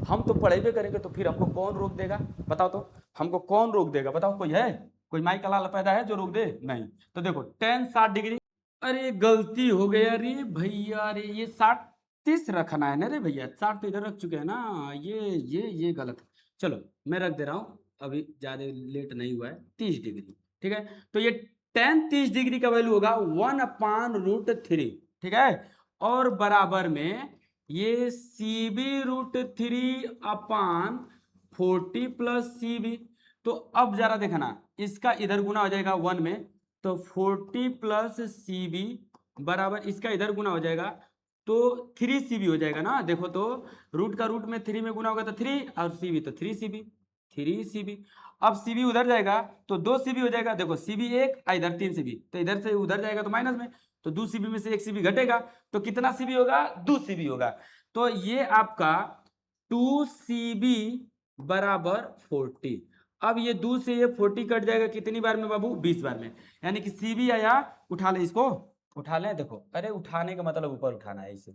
हम तो पढ़ेबे करेंगे तो फिर हमको कौन रोक देगा, बताओ तो। हमको कौन रोक देगा बताओ, कोई है, कोई माई का लाल पैदा है जो रोक दे, नहीं। तो देखो टेन 60 डिग्री, अरे गलती हो गया रे भैया, रे ये 60 30 रखना है ना रे भैया, 60 तो इधर रख चुके हैं ना, ये गलत है। चलो मैं रख दे रहा हूँ, अभी ज़्यादा लेट नहीं हुआ है, 30 डिग्री, ठीक है। तो ये टेन 30 डिग्री का वैल्यू होगा 1/√3, ठीक है। और बराबर में ये CB√3/40 प्लस CB। तो अब जरा देखना, इसका इधर गुना हो जाएगा 1 में, तो 40 प्लस CB बराबर इसका इधर गुना हो जाएगा तो 3CB हो जाएगा ना। देखो तो रूट का रूट में 3 में गुना होगा तो 3 और CB तो 3CB। अब CB उधर जाएगा तो 2CB हो जाएगा, देखो CB 1 और इधर 3CB, तो इधर से उधर जाएगा तो माइनस में, तो 2CB में से 1CB घटेगा तो कितना CB होगा, 2CB होगा। तो ये आपका 2CB बराबर 40। अब ये 2 से ये 40 कट जाएगा कितनी बार में बाबू, 20 बार में। यानी कि CB आया, उठा ले इसको, उठा ले, देखो अरे उठाने का मतलब ऊपर उठाना है इसे।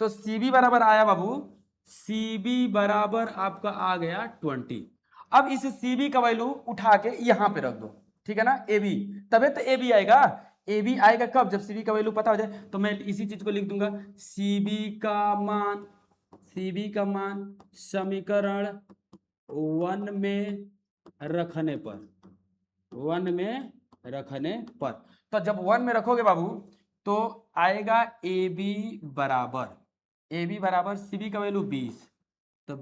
तो CB बराबर आया बाबू, CB बराबर आपका आ गया 20। अब इस CB का वैल्यू उठा के यहाँ पे रख दो, ठीक है ना, AB, तबे तो AB आएगा। AB आएगा कब, जब CB का वैल्यू पता हो जाए। तो मैं इसी चीज को लिख दूंगा, CB का मान, CB का मान समीकरण 1 में रखने पर, 1 में रखने पर, तो जब 1 में रखोगे बाबू तो आएगा AB बराबर CB का वैल्यू 20, तो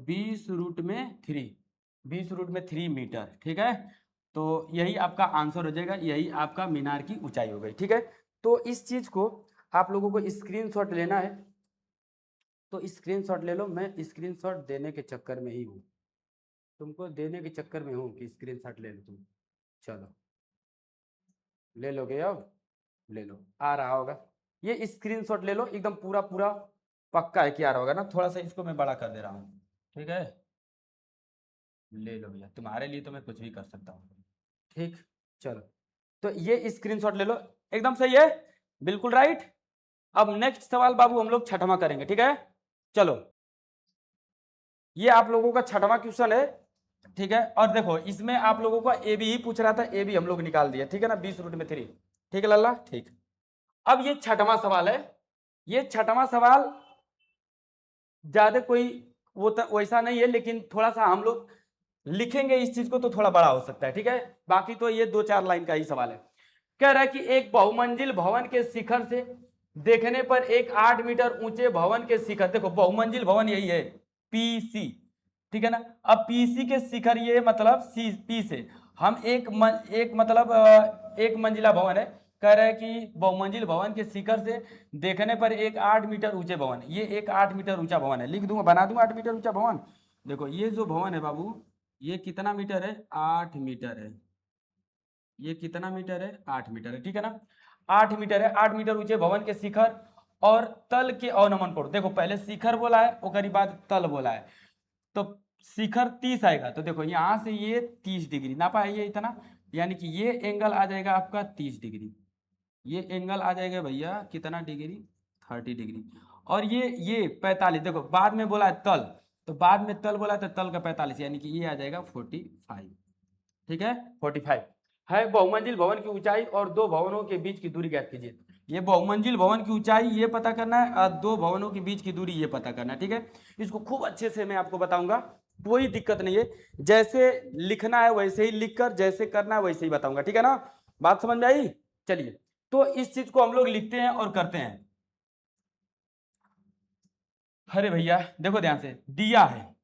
20√3 मीटर, ठीक है। तो यही आपका आंसर हो जाएगा, यही आपका मीनार की ऊंचाई हो गई, ठीक है। तो इस चीज को आप लोगों को स्क्रीनशॉट लेना है तो स्क्रीनशॉट ले लो, मैं स्क्रीनशॉट देने के चक्कर में ही हूँ, तुमको देने के चक्कर में हूँ कि स्क्रीनशॉट ले लो तुम। चलो ले लोगे, अब ले लो, आ रहा होगा, ये स्क्रीनशॉट ले लो, एकदम पूरा पूरा पक्का है कि आ रहा होगा ना। थोड़ा सा इसको मैं बड़ा कर दे रहा हूँ, ठीक है। ले लो भैया, तुम्हारे लिए तो मैं कुछ भी कर सकता हूँ, ठीक। चलो तो ये स्क्रीनशॉट ले लो, एकदम सही है, बिल्कुल राइट। अब नेक्स्ट सवाल बाबू हम लोग छठवां करेंगे, ठीक है। चलो ये आप लोगों का छठवां क्वेश्चन है, ठीक है। और देखो इसमें आप लोगों को AB ही पूछ रहा था, AB हम लोग निकाल दिया, ठीक है ना, 20√3, ठीक है लल्ला, ठीक। अब ये छठवां सवाल है, ये छठवां सवाल ज्यादा कोई वो वैसा नहीं है, लेकिन थोड़ा सा हम लोग लिखेंगे इस चीज को तो थोड़ा बड़ा हो सकता है, ठीक है। बाकी तो ये 2-4 लाइन का ही सवाल है। कह रहा है कि एक बहुमंजिल भवन के शिखर से देखने पर एक 8 मीटर ऊंचे भवन के शिखर, देखो बहुमंजिल भवन यही है PC, ठीक है ना। अब PC के शिखर ये मतलब P से हम एक मतलब एक मंजिला भवन है, कह रहा है कि बहुमंजिल भवन के शिखर से देखने पर एक 8 मीटर ऊंचे भवन, ये एक 8 मीटर ऊंचा भवन है, लिख दूंगा, बना दूंगा 8 मीटर ऊंचा भवन। देखो ये जो भवन है बाबू ये कितना मीटर है, 8 मीटर है, ये कितना मीटर है, 8 मीटर है, ठीक है ना। 8 मीटर है, 8 मीटर ऊंचे भवन के शिखर और तल के अवनमन कोण, देखो पहले शिखर बोला है ओकरी बाद तल बोला है, तो शिखर 30 आएगा, तो देखो यहाँ से ये 30 डिग्री नापा है ये इतना, यानी कि ये एंगल आ जाएगा आपका 30 डिग्री, ये एंगल आ जाएगा भैया कितना डिग्री, 30 डिग्री। और ये 45, देखो बाद में बोला है तल, तो बाद में तल बोला है तो तल का 45, यानी कि ये आ जाएगा 45, ठीक है 45। है बहुमंजिल भवन की ऊंचाई और दो भवनों के बीच की दूरी ज्ञात कीजिए। ये बहुमंजिल भवन की ऊंचाई ये पता करना है और दो भवनों के बीच की दूरी ये पता करना है, ठीक है। इसको खूब अच्छे से मैं आपको बताऊंगा, कोई दिक्कत नहीं है, जैसे लिखना है वैसे ही लिखकर, जैसे करना है वैसे ही बताऊंगा, ठीक है ना। बात समझ में आई? चलिए, तो इस चीज को हम लोग लिखते हैं और करते हैं। अरे भैया देखो ध्यान से, दिया है,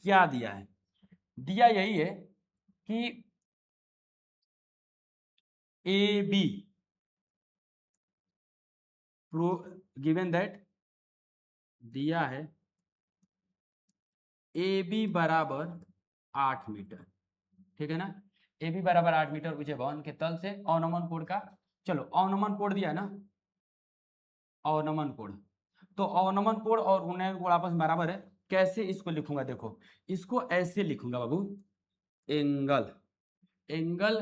क्या दिया है? दिया यही है कि ए बी गिवन दैट, दिया है ए बी बराबर 8 मीटर, ठीक है ना। ए बी बराबर 8 मीटर ऊंचे भवन के तल से अवनमन कोण का, चलो अवनमन कोण दिया है ना, अवनमन कोण, तो अवनमन कोण और उन्नयन कोण आपस में बराबर है। कैसे इसको लिखूंगा, देखो इसको ऐसे लिखूंगा बाबू, angle, angle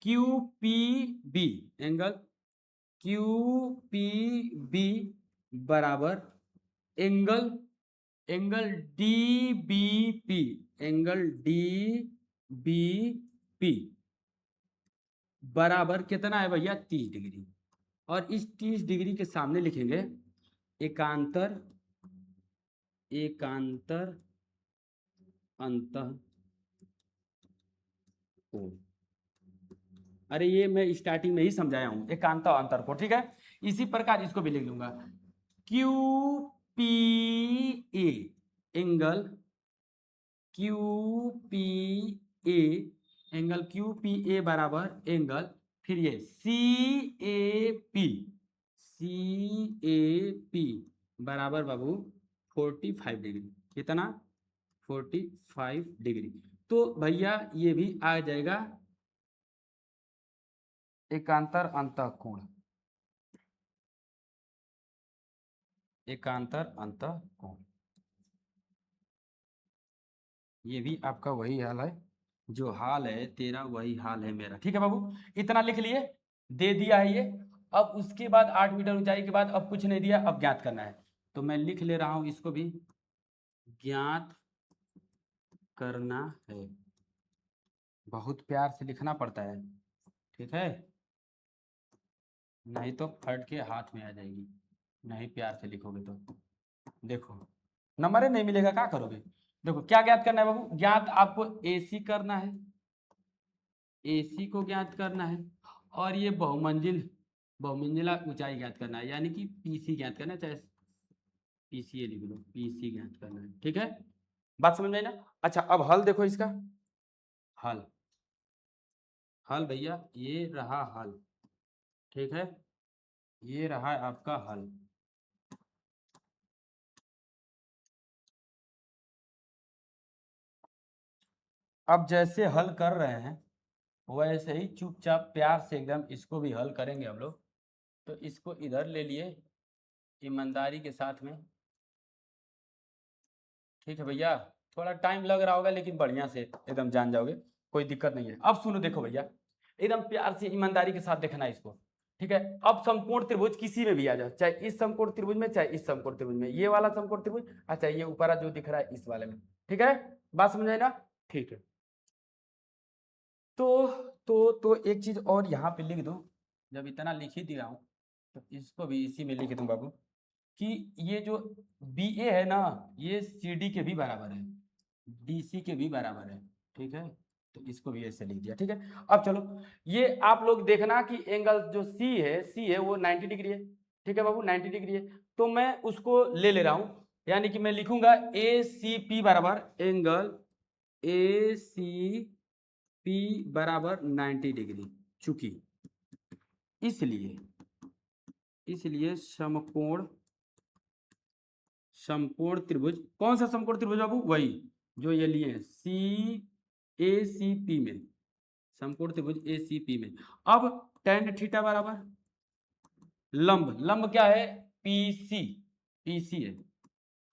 Q P B, angle Q P B बराबर angle, angle D B P, angle D B P बराबर कितना है भैया, 30 डिग्री। और इस 30 डिग्री के सामने लिखेंगे एकांतर, एकांतर अंतः कोण। अरे ये मैं स्टार्टिंग में ही समझाया हूं, एकांतर अंतर कोण, ठीक है। इसी प्रकार इसको भी लिख लूंगा, Q P A, angle Q P A, angle Q P A बराबर एंगल, फिर ये सी A P, C A P बराबर बाबू 45 डिग्री, कितना 45 डिग्री। तो भैया ये भी आ जाएगा एकांतर अंतः कोण, एकांतर अंतः कोण, ये भी आपका वही हाल है, जो हाल है तेरा वही हाल है मेरा, ठीक है बाबू। इतना लिख लिए, दे दिया है ये। अब उसके बाद 8 मीटर ऊंचाई के बाद अब कुछ नहीं दिया, अब ज्ञात करना है, तो मैं लिख ले रहा हूं इसको भी, ज्ञात करना है। बहुत प्यार से लिखना पड़ता है, ठीक है, नहीं तो फट के हाथ में आ जाएगी, नहीं प्यार से लिखोगे तो। देखो नंबर ही नहीं मिलेगा, क्या करोगे। देखो क्या ज्ञात करना है बाबू, ज्ञात आपको एसी करना है, एसी को ज्ञात करना है, और ये बहुमंजिल, बहुमंजिला ऊंचाई ज्ञात करना है, यानी कि पीसी ज्ञात करना है, चाहे पीसीए लिख लो, पीसी ज्ञात करना है, ठीक है। बात समझ में आई ना। अच्छा अब हल देखो इसका, हल, हल भैया ये रहा हल, ठीक है, ये रहा आपका हल। अब जैसे हल कर रहे हैं वैसे ही चुपचाप प्यार से एकदम इसको भी हल करेंगे हम लोग। तो इसको इधर ले लिए ईमानदारी के साथ में, ठीक है भैया। थोड़ा टाइम लग रहा होगा लेकिन बढ़िया से एकदम जान जाओगे, कोई दिक्कत नहीं है। अब सुनो देखो भैया, एकदम प्यार से ईमानदारी के साथ देखना है इसको, ठीक है। अब समकोण त्रिभुज किसी में भी आ जाओ, चाहे इस समकोण त्रिभुज में, चाहे इस समकोण त्रिभुज में, ये वाला समकोण त्रिभुज, अच्छा ये ऊपर जो दिख रहा है इस वाले में, ठीक है। बात समझ आई ना, ठीक है। तो एक चीज और यहाँ पे लिख दो, जब इतना लिख ही दिया हूँ तो इसको भी इसी में लिख दूं बाबू, कि ये जो बी ए है ना, ये सी डी के भी बराबर है, डी सी के भी बराबर है, ठीक है। तो इसको भी ऐसे लिख दिया, ठीक है। अब चलो ये आप लोग देखना कि एंगल जो सी है वो 90 डिग्री है, ठीक है बाबू, 90 डिग्री है। तो मैं उसको ले रहा हूं, यानी कि मैं लिखूंगा ए सी पी बराबर एंगल ए सी पी बराबर 90 डिग्री, चूंकि इसलिए, इसलिए समकोण, समकोण त्रिभुज, कौन सा समकोण त्रिभुज बाबू, वही जो ये लिए हैं सी ए सी पी में, समकोण त्रिभुज ए सी पी में। अब tan थीटा बराबर लंब, लंब क्या है, पीसी, पीसी है,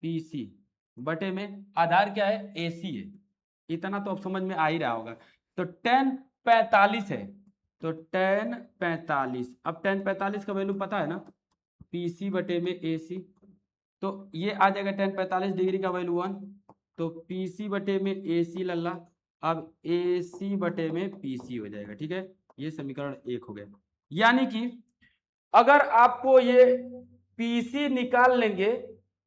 पीसी बटे में आधार क्या है, एसी है। इतना तो अब समझ में आ ही रहा होगा। तो tan 45 है, तो tan 45, अब tan 45 का वैल्यू पता है ना, पीसी बटे में एसी, तो ये आ जाएगा tan 45 डिग्री का वैल्यू 1, तो पीसी बटे में एसी लल्ला, अब ए सी बटे में पी सी हो जाएगा। ठीक है, ये समीकरण 1 हो गया। यानी कि अगर आपको ये पीसी निकाल लेंगे,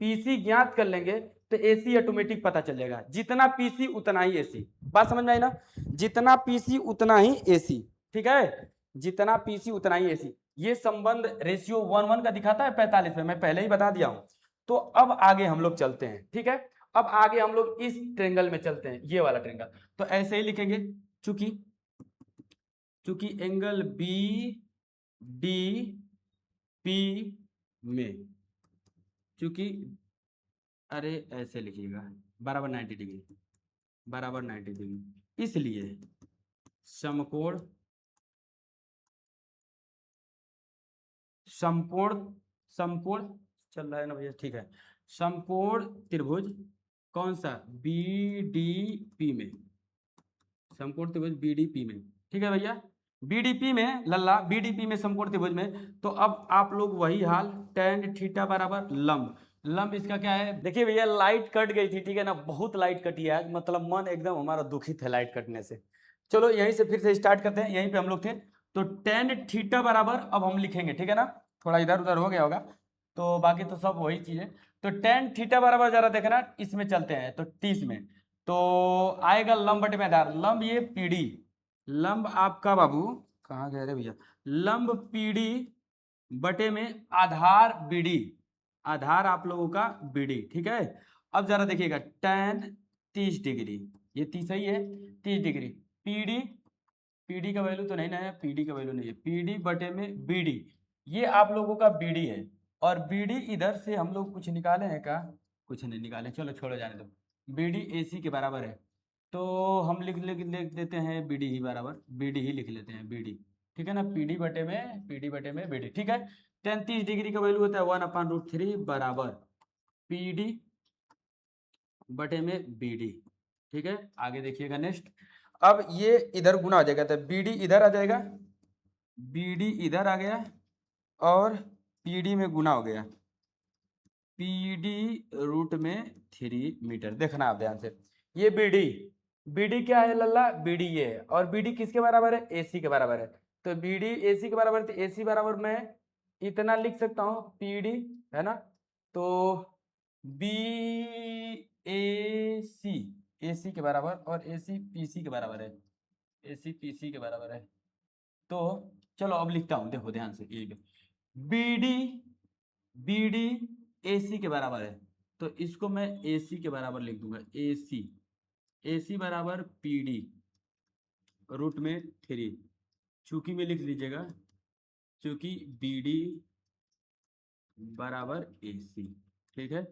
पीसी ज्ञात कर लेंगे, तो एसी ऑटोमेटिक पता चल जाएगा। जितना पीसी उतना ही एसी। बात समझ में आई ना? जितना पीसी उतना ही एसी। ठीक है, जितना पीसी उतना ही एसी। ये संबंध रेशियो 1:1 का दिखाता है 45 में, मैं पहले ही बता दिया हूं। तो अब आगे हम लोग चलते हैं। ठीक है, अब आगे हम लोग इस ट्रेंगल में चलते हैं, ये वाला ट्रेंगल। तो ऐसे ही लिखेंगे, चूंकि चूंकि एंगल बी डी पी में, चूंकि, अरे ऐसे लिखिएगा, बराबर 90 डिग्री, बराबर 90 डिग्री, इसलिए समकोण समकोण समकोण चल रहा है ना भैया? ठीक है, समकोण त्रिभुज कौन सा? बी डी पी में, समकोण त्रिभुज बीडीपी में। ठीक है भैया, बीडीपी में लल्ला, बीडीपी में समकोण त्रिभुज में। तो अब आप लोग वही हाल, tan थीटा बराबर लंब, लंब इसका क्या है? देखिए भैया, लाइट कट गई थी, ठीक है ना, बहुत लाइट कटी है आज, मतलब मन एकदम हमारा दुखित है लाइट कटने से। चलो यहीं से फिर से स्टार्ट करते हैं, यहीं पे हम लोग थे। तो tan थीटा बराबर अब हम लिखेंगे, ठीक है ना, थोड़ा इधर उधर हो गया होगा, तो बाकी तो सब वही चीज है। तो tan थीटा बराबर जरा देखना, इसमें चलते हैं तो 30 में, तो आएगा लंब बटे में आधार, लंब ये पीडी, लंब आपका बाबू कहाँ गए रे भैया, लंब पीडी बटे में आधार बीडी, आधार आप लोगों का बीडी। ठीक है, अब जरा देखिएगा, tan 30 डिग्री, ये 30 ही है, 30 डिग्री, पीडी, पीडी का वैल्यू तो नहीं ना है, पीडी का वैल्यू नहीं है, पीडी बटे में बीडी, ये आप लोगों का बीडी है। और बीडी इधर से हम लोग कुछ निकाले हैं क्या? कुछ नहीं निकाले, चलो छोड़ो जाने दो। बीडी एसी के बराबर है, तो हम लिख देते हैं बीडी ही बराबर, बीडी ही लिख लेते हैं, बीडी। ठीक है ना, पीडी बटे में बीडी। ठीक है, 33 डिग्री का वैल्यू होता है 1/√3 बराबर पीडी बटे में बीडी। ठीक है, आगे देखिएगा नेक्स्ट। अब ये इधर गुना हो जाएगा, तो बीडी इधर आ जाएगा, बीडी इधर आ गया, और पीडी में गुना हो गया, PD√3 मीटर। देखना आप ध्यान से, ये बीडी, बीडी क्या है लल्ला? बीडी ये है, और बीडी किसके बराबर है? एसी के बराबर है। तो बीडी एसी के बराबर है, तो एसी बराबर मैं इतना लिख सकता हूँ, पीडी, है ना, तो बी ए सी, एसी के बराबर, और एसी पीसी के बराबर है, एसी पीसी के बराबर है। तो चलो अब लिखता हूँ, देखो ध्यान से, ये बीडी, बीडी एसी के बराबर है, तो इसको मैं एसी के बराबर लिख दूंगा, एसी, एसी बराबर PD√3, चूंकि में लिख लीजिएगा, चूंकि बीडी बराबर एसी। ठीक है,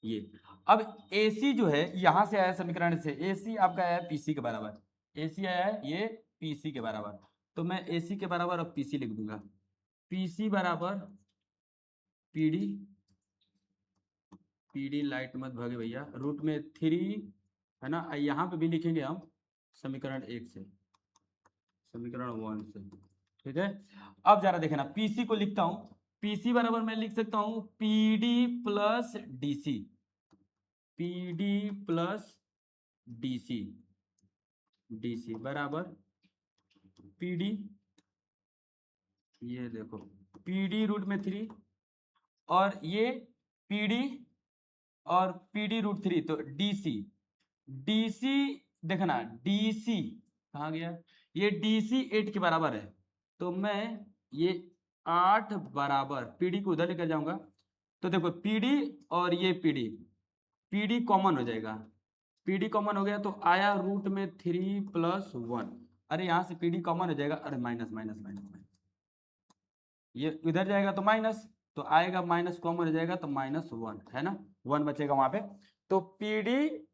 ये अब एसी जो है यहां से आया समीकरण से, एसी आपका आया है पीसी के बराबर, एसी आया है ये पीसी के बराबर, तो मैं एसी के बराबर अब पीसी लिख दूंगा, पीसी बराबर पीडी, पीडी लाइट मत भागे भैया, √3, है ना, यहाँ पे भी लिखेंगे हम समीकरण 1 से, समीकरण 1 से। ठीक है, अब जरा देखना, पीसी को लिखता हूं, पीसी बराबर मैं लिख सकता हूं PD plus DC, PD plus DC, DC बराबर पीडी, ये देखो PD√3, और ये पीडी और PD√3, तो डीसी, डीसी देखना, डीसी कहाँ गया, ये डीसी 8 के बराबर है, तो मैं ये 8 बराबर पीडी को उधर लेकर जाऊंगा, तो देखो पीडी और ये पीडी, पीडी कॉमन हो जाएगा, पीडी कॉमन हो गया, तो आया √3 + 1, अरे यहाँ से पीडी कॉमन हो जाएगा, अरे माइनस माइनस माइनस माइनस, ये इधर जाएगा तो माइनस, तो आएगा माइनस कॉमन हो जाएगा, तो -1, है ना, 1 बचेगा वहां पे, तो पीडी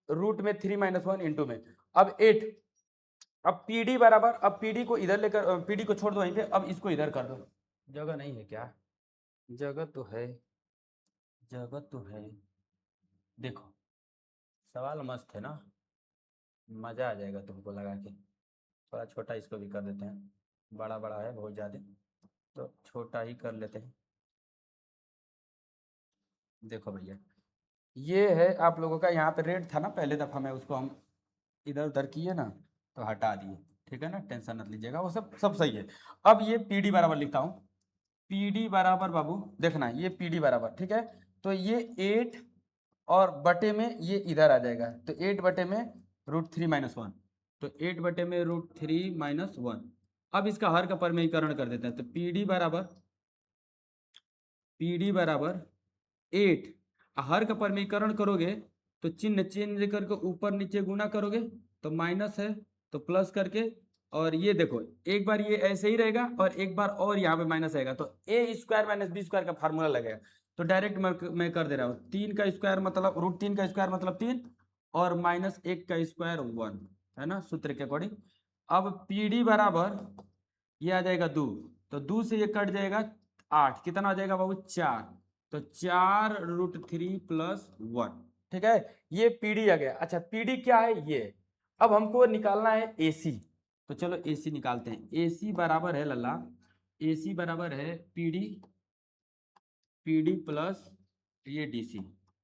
√3 - 1 इंटू में, अब 8, अब पीडी बराबर, अब पीडी को इधर लेकर, पीडी को छोड़ दो वहीं पे, अब इसको इधर कर दो, जगह नहीं है क्या? जगह तो है, जगह तो है, देखो सवाल मस्त है ना, मजा आ जाएगा तुमको लगा के। थोड़ा छोटा इसको भी कर देते हैं, बड़ा बड़ा है बहुत ज़्यादा, तो छोटा ही कर लेते हैं। देखो भैया, ये है आप लोगों का, यहाँ पे रेड था ना पहले दफ़ा में, उसको हम इधर उधर किए ना तो हटा दिए, ठीक है ना, टेंशन मत लीजिएगा, वो सब सब सही है। अब ये पी डी बराबर लिखता हूँ, पी डी बराबर बाबू देखना, ये पी डी बराबर, ठीक है, तो ये 8 और बटे में ये इधर आ जाएगा, तो 8 बटे में √3 - 1, तो 8 बटे में √3 - 1। अब इसका हर का परमीकरण कर देते हैं, तो पी डी बराबर 8, हर का परमीकरण करोगे तो चिन्ह चेंज करके ऊपर नीचे गुना करोगे तो माइनस है तो प्लस करके, और ये देखो एक बार ये ऐसे ही रहेगा और एक बार और यहाँ पे माइनस आएगा, तो a² - b² का फार्मूला लगेगा। तो डायरेक्ट मैं कर दे रहा हूँ, 3 का स्क्वायर मतलब √3 का स्क्वायर मतलब 3, और -1 का स्क्वायर 1, है ना, सूत्र के अकॉर्डिंग। अब पी डी बराबर ये आ जाएगा 2, तो 2 से ये कट जाएगा 8, कितना आ जाएगा बाबू 4, तो 4√3 + 1, ठीक है, ये पीडी आ गया। अच्छा पीडी क्या है ये, अब हमको निकालना है एसी, तो चलो एसी निकालते हैं। एसी बराबर है लल्ला, एसी बराबर है पीडी, पीडी प्लस ये डीसी,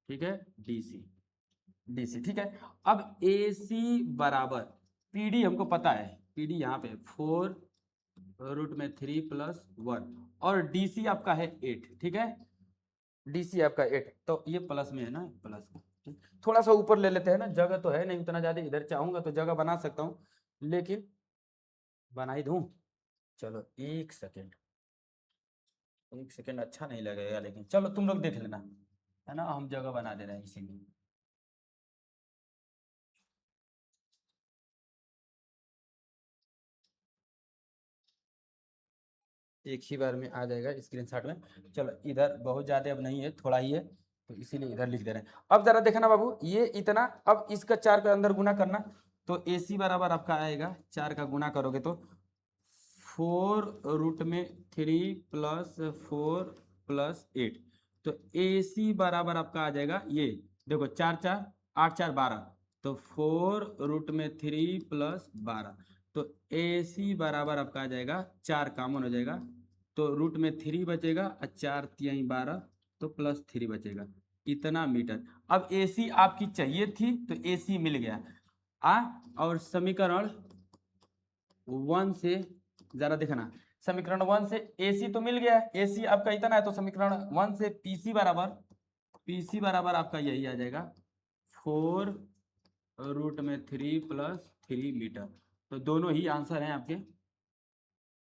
ठीक है, डीसी, डीसी, ठीक है। अब एसी बराबर पीडी हमको पता है, पीडी यहाँ पे 4√3 + 1, और डीसी आपका है 8, ठीक है, डीसी आपका 8, तो ये प्लस में है ना, प्लस में थोड़ा सा ऊपर ले लेते हैं ना, जगह तो है नहीं उतना ज्यादा, इधर चाहूंगा तो जगह बना सकता हूँ, लेकिन बना ही दूं, चलो एक सेकेंड अच्छा नहीं लगेगा, लेकिन चलो तुम लोग देख लेना, है ना, हम जगह बना दे रहे हैं इसीलिए। एक ही बार में आ जाएगा स्क्रीनशॉट में। चलो इधर बहुत ज़्यादा अब नहीं है, थोड़ा ही है, तो इसीलिए इधर लिख दे रहे हैं। अब जरा देखना बाबू, ये इतना, अब इसका 4 का अंदर गुना करना, तो ए सी बराबर आपका आएगा, 4 का गुना करोगे तो 4√3 + 4 + 8, तो ए सी बराबर आपका आ जाएगा ये, देखो 4 4 8 4 12, तो 4√3 + 12, तो ए सी बराबर आपका आ जाएगा 4 कॉमन हो जाएगा, तो √3 बचेगा और 4 3 12, तो +3 बचेगा, इतना मीटर। अब एसी आपकी चाहिए थी तो एसी मिल गया आ, और समीकरण 1 से जरा देखना, समीकरण 1 से एसी तो मिल गया, एसी आपका इतना है, तो समीकरण 1 से पीसी बराबर आपका यही आ जाएगा 4√3 + 3 मीटर, तो दोनों ही आंसर हैं आपके,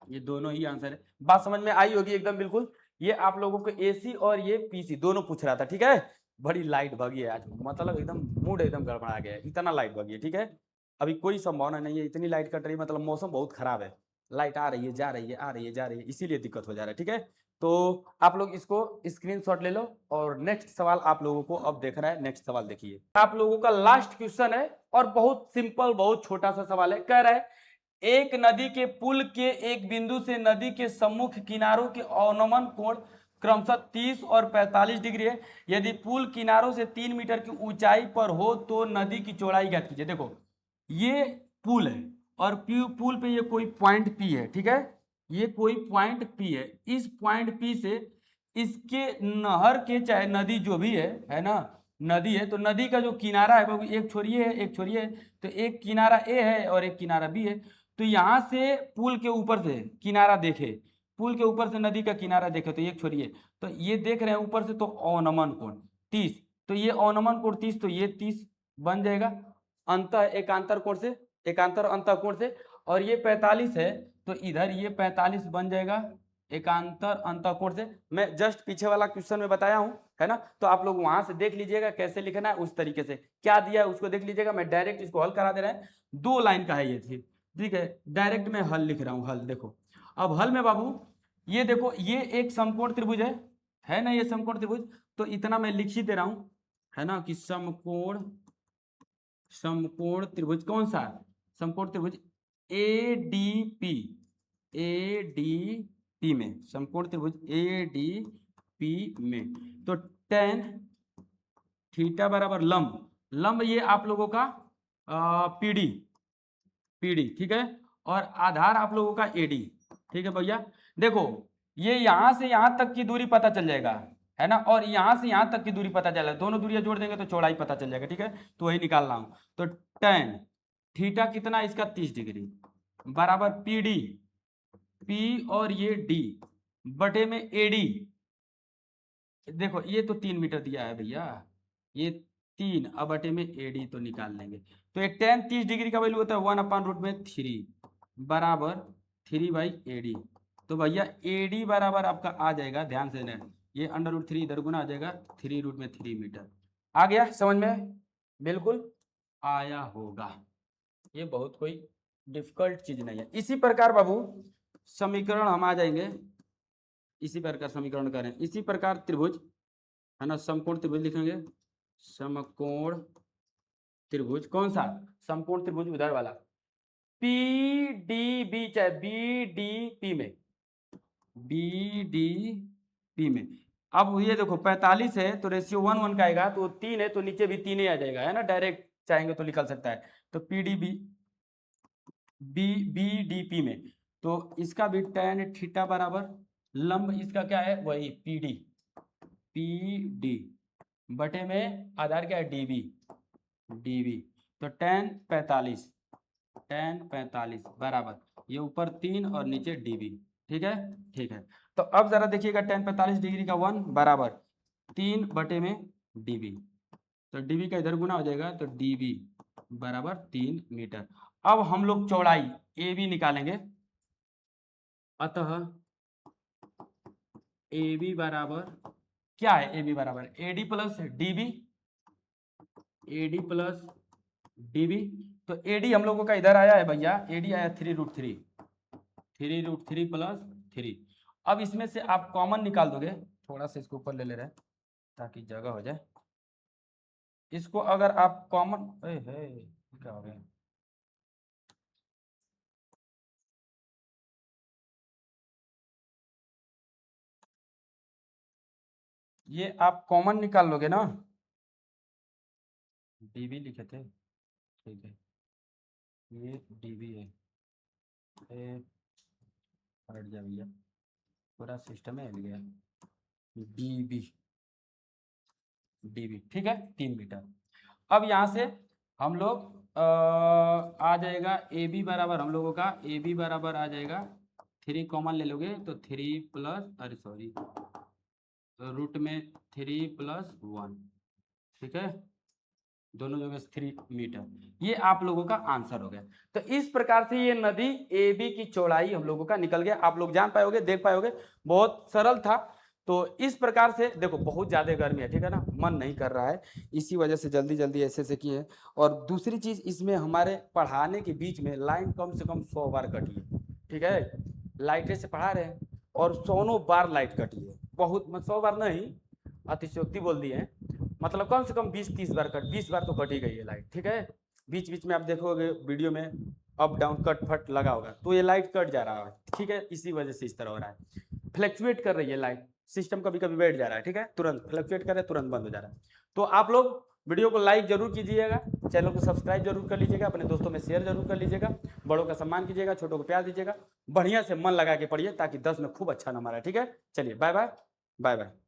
ये दोनों ही आंसर है। बात समझ में आई होगी एकदम बिल्कुल। ये आप लोगों को एसी और ये पीसी दोनों पूछ रहा था, ठीक है। बड़ी लाइट भगी है आज, मतलब एकदम मूड एकदम गड़बड़ा गया है, इतना लाइट भगी है, ठीक है। अभी कोई संभावना नहीं है, इतनी लाइट कट रही है, मतलब मौसम बहुत खराब है, लाइट आ रही है जा रही है, आ रही है जा रही है, इसीलिए दिक्कत हो जा रहा है, ठीक है। तो आप लोग इसको स्क्रीनशॉट ले लो, और नेक्स्ट सवाल आप लोगों को अब देखना है। नेक्स्ट सवाल देखिए, आप लोगों का लास्ट क्वेश्चन है, और बहुत सिंपल बहुत छोटा सा सवाल है। कह रहा है एक नदी के पुल के एक बिंदु से नदी के सम्मुख किनारों के अवनमन कोण क्रमशः 30 और 45 डिग्री है। यदि पुल किनारों से 3 मीटर की ऊंचाई पर हो तो नदी की चौड़ाई ज्ञात कीजिए। देखो ये पुल है, और पुल पे ये कोई पॉइंट पी है, ठीक है, ये कोई पॉइंट पी है, इस पॉइंट पी से इसके नहर के चाहे नदी जो भी है ना, नदी है, तो नदी का जो किनारा है वो एक छोरिए है एक छोरिए है, तो एक किनारा ए है और एक किनारा बी है। तो यहाँ से पुल के ऊपर से किनारा देखे, पुल के ऊपर से नदी का किनारा देखे, तो एक छोरिए, तो ये देख रहे हैं ऊपर से, तो अवनमन कोण 30, तो ये अवनमन कोण 30, तो ये 30 बन जाएगा अंत एकांतर कोण से, एकांतर अंतः कोण से, और ये 45 है, तो इधर ये 45 बन जाएगा एकांतर अंतः कोण से। मैं जस्ट पीछे वाला क्वेश्चन में बताया हूं, है ना, तो आप लोग वहां से देख लीजिएगा कैसे लिखना है, उस तरीके से क्या दिया है उसको देख लीजिएगा। मैं डायरेक्ट इसको हल करा दे रहा है, 2 लाइन का है ये थी, ठीक है, डायरेक्ट मैं हल लिख रहा हूँ। हल देखो, अब हल में बाबू ये देखो, ये एक समकोण त्रिभुज है ना, ये समकोण त्रिभुज, तो इतना मैं लिख ही दे रहा हूं, है ना, कि समकोण, समकोण त्रिभुज कौन सा, समकोण त्रिभुज एडीपी, एडीपी में, समकोण त्रिभुज एडीपी में, तो टेन थीटा बराबर लंब, लंब ये आप लोगों का पीडी, पीडी, ठीक है, और आधार आप लोगों का एडी, ठीक है भैया। देखो ये यहां से यहां तक की दूरी पता चल जाएगा, है ना, और यहां से यहां तक की दूरी पता चल जाएगा, दोनों दूरियां जोड़ देंगे तो चौड़ाई पता चल जाएगा, ठीक है, तो वही निकाल रहा हूं। तो टेन थीटा कितना इसका 30 डिग्री बराबर पीडी, पी और ये डी बटे में एडी। देखो ये तो 3 मीटर दिया है भैया, ये 3 अब बटे में एडी तो निकाल लेंगे। तो ये tan 30 डिग्री का वैल्यू होता है 1/√3 बराबर 3/AD। तो भैया AD बराबर आपका आ जाएगा, ध्यान से ना, ये √3 इधर गुना आ जाएगा 3√3 मीटर। आ गया समझ में? बिल्कुल आया होगा, ये बहुत कोई डिफिकल्ट चीज नहीं है। इसी प्रकार बाबू समीकरण हम आ जाएंगे, इसी प्रकार समीकरण करें, इसी प्रकार त्रिभुज है ना, समकोण त्रिभुज लिखेंगे, समकोण त्रिभुज कौन सा? समकोण त्रिभुज उधर वाला, पी डी बी, चाहे बी डी पी में, बी डी पी में। अब ये देखो 45 है तो रेशियो 1:1 का आएगा, तो 3 है तो नीचे भी 3 ही आ जाएगा, है ना, डायरेक्ट चाहेंगे तो निकल सकता है। तो P D B B D P में, तो इसका भी tan थीटा बराबर लंब इसका क्या है, वही पी डी बटे में आधार क्या है, डीबी, तो tan 45 बराबर ये ऊपर 3 और नीचे डीबी। ठीक है, ठीक है। तो अब जरा देखिएगा tan 45 डिग्री का 1 बराबर 3 बटे में डीबी, तो डीबी का इधर गुना हो जाएगा, तो डीबी बराबर 3 मीटर। अब हम लोग चौड़ाई ए बी निकालेंगे, अतः ए बी बराबर क्या है, ए बी बराबर AD plus DB, AD plus DB. तो एडी हम लोगों का इधर आया है भैया, एडी आया 3√3 प्लस 3। अब इसमें से आप कॉमन निकाल दोगे, थोड़ा सा इसको ऊपर ले ले रहे हैं ताकि जगह हो जाए। इसको अगर आप कॉमन, क्या हो गया, ये आप कॉमन निकाल लोगे ना, डीबी लिखे थे, ठीक है, ये डीबी है, हट जा भैया, पूरा सिस्टम है हिल गया, डीबी, डीबी, ठीक है, 3 मीटर। अब यहाँ से हम लोग आ जाएगा ए बी बराबर, हम लोगों का ए बी बराबर आ जाएगा 3 कॉमन ले लोगे तो 3 प्लस, अरे सॉरी, रूट में 3 प्लस 1, ठीक है, दोनों जगह 3 मीटर। ये आप लोगों का आंसर हो गया। तो इस प्रकार से ये नदी ए बी की चौड़ाई हम लोगों का निकल गया, आप लोग जान पाओगे, देख पाओगे, बहुत सरल था। तो इस प्रकार से देखो, बहुत ज्यादा गर्मी है, ठीक है ना, मन नहीं कर रहा है, इसी वजह से जल्दी जल्दी ऐसे किए। और दूसरी चीज, इसमें हमारे पढ़ाने के बीच में लाइन कम से कम 100 बार कटी है, ठीक है, लाइटें से पढ़ा रहे हैं और 100 बार लाइट कटी है, बहुत 100 बार नहीं, अतिशयोक्ति बोल दी है, मतलब कम से कम 20-30 बार 20 बार तो कट ही गई है लाइट, ठीक है। बीच बीच में आप देखोगे वीडियो में अप डाउन कट फट लगा होगा, तो ये लाइट कट जा रहा है, ठीक है, इसी वजह से इस तरह हो रहा है, फ्लक्चुएट कर रही है लाइट, सिस्टम कभी कभी बैठ जा रहा है, ठीक है, तुरंत फ्लक्चुएट कर रहा है, तुरंत बंद हो जा रहा है। तो आप लोग वीडियो को लाइक जरूर कीजिएगा, चैनल को सब्सक्राइब जरूर कर लीजिएगा, अपने दोस्तों में शेयर जरूर कर लीजिएगा, बड़ों का सम्मान कीजिएगा, छोटों को प्यार दीजिएगा, बढ़िया से मन लगा के पढ़िए ताकि 10 में खूब अच्छा नंबर आए, ठीक है। चलिए बाय बाय, बाय बाय।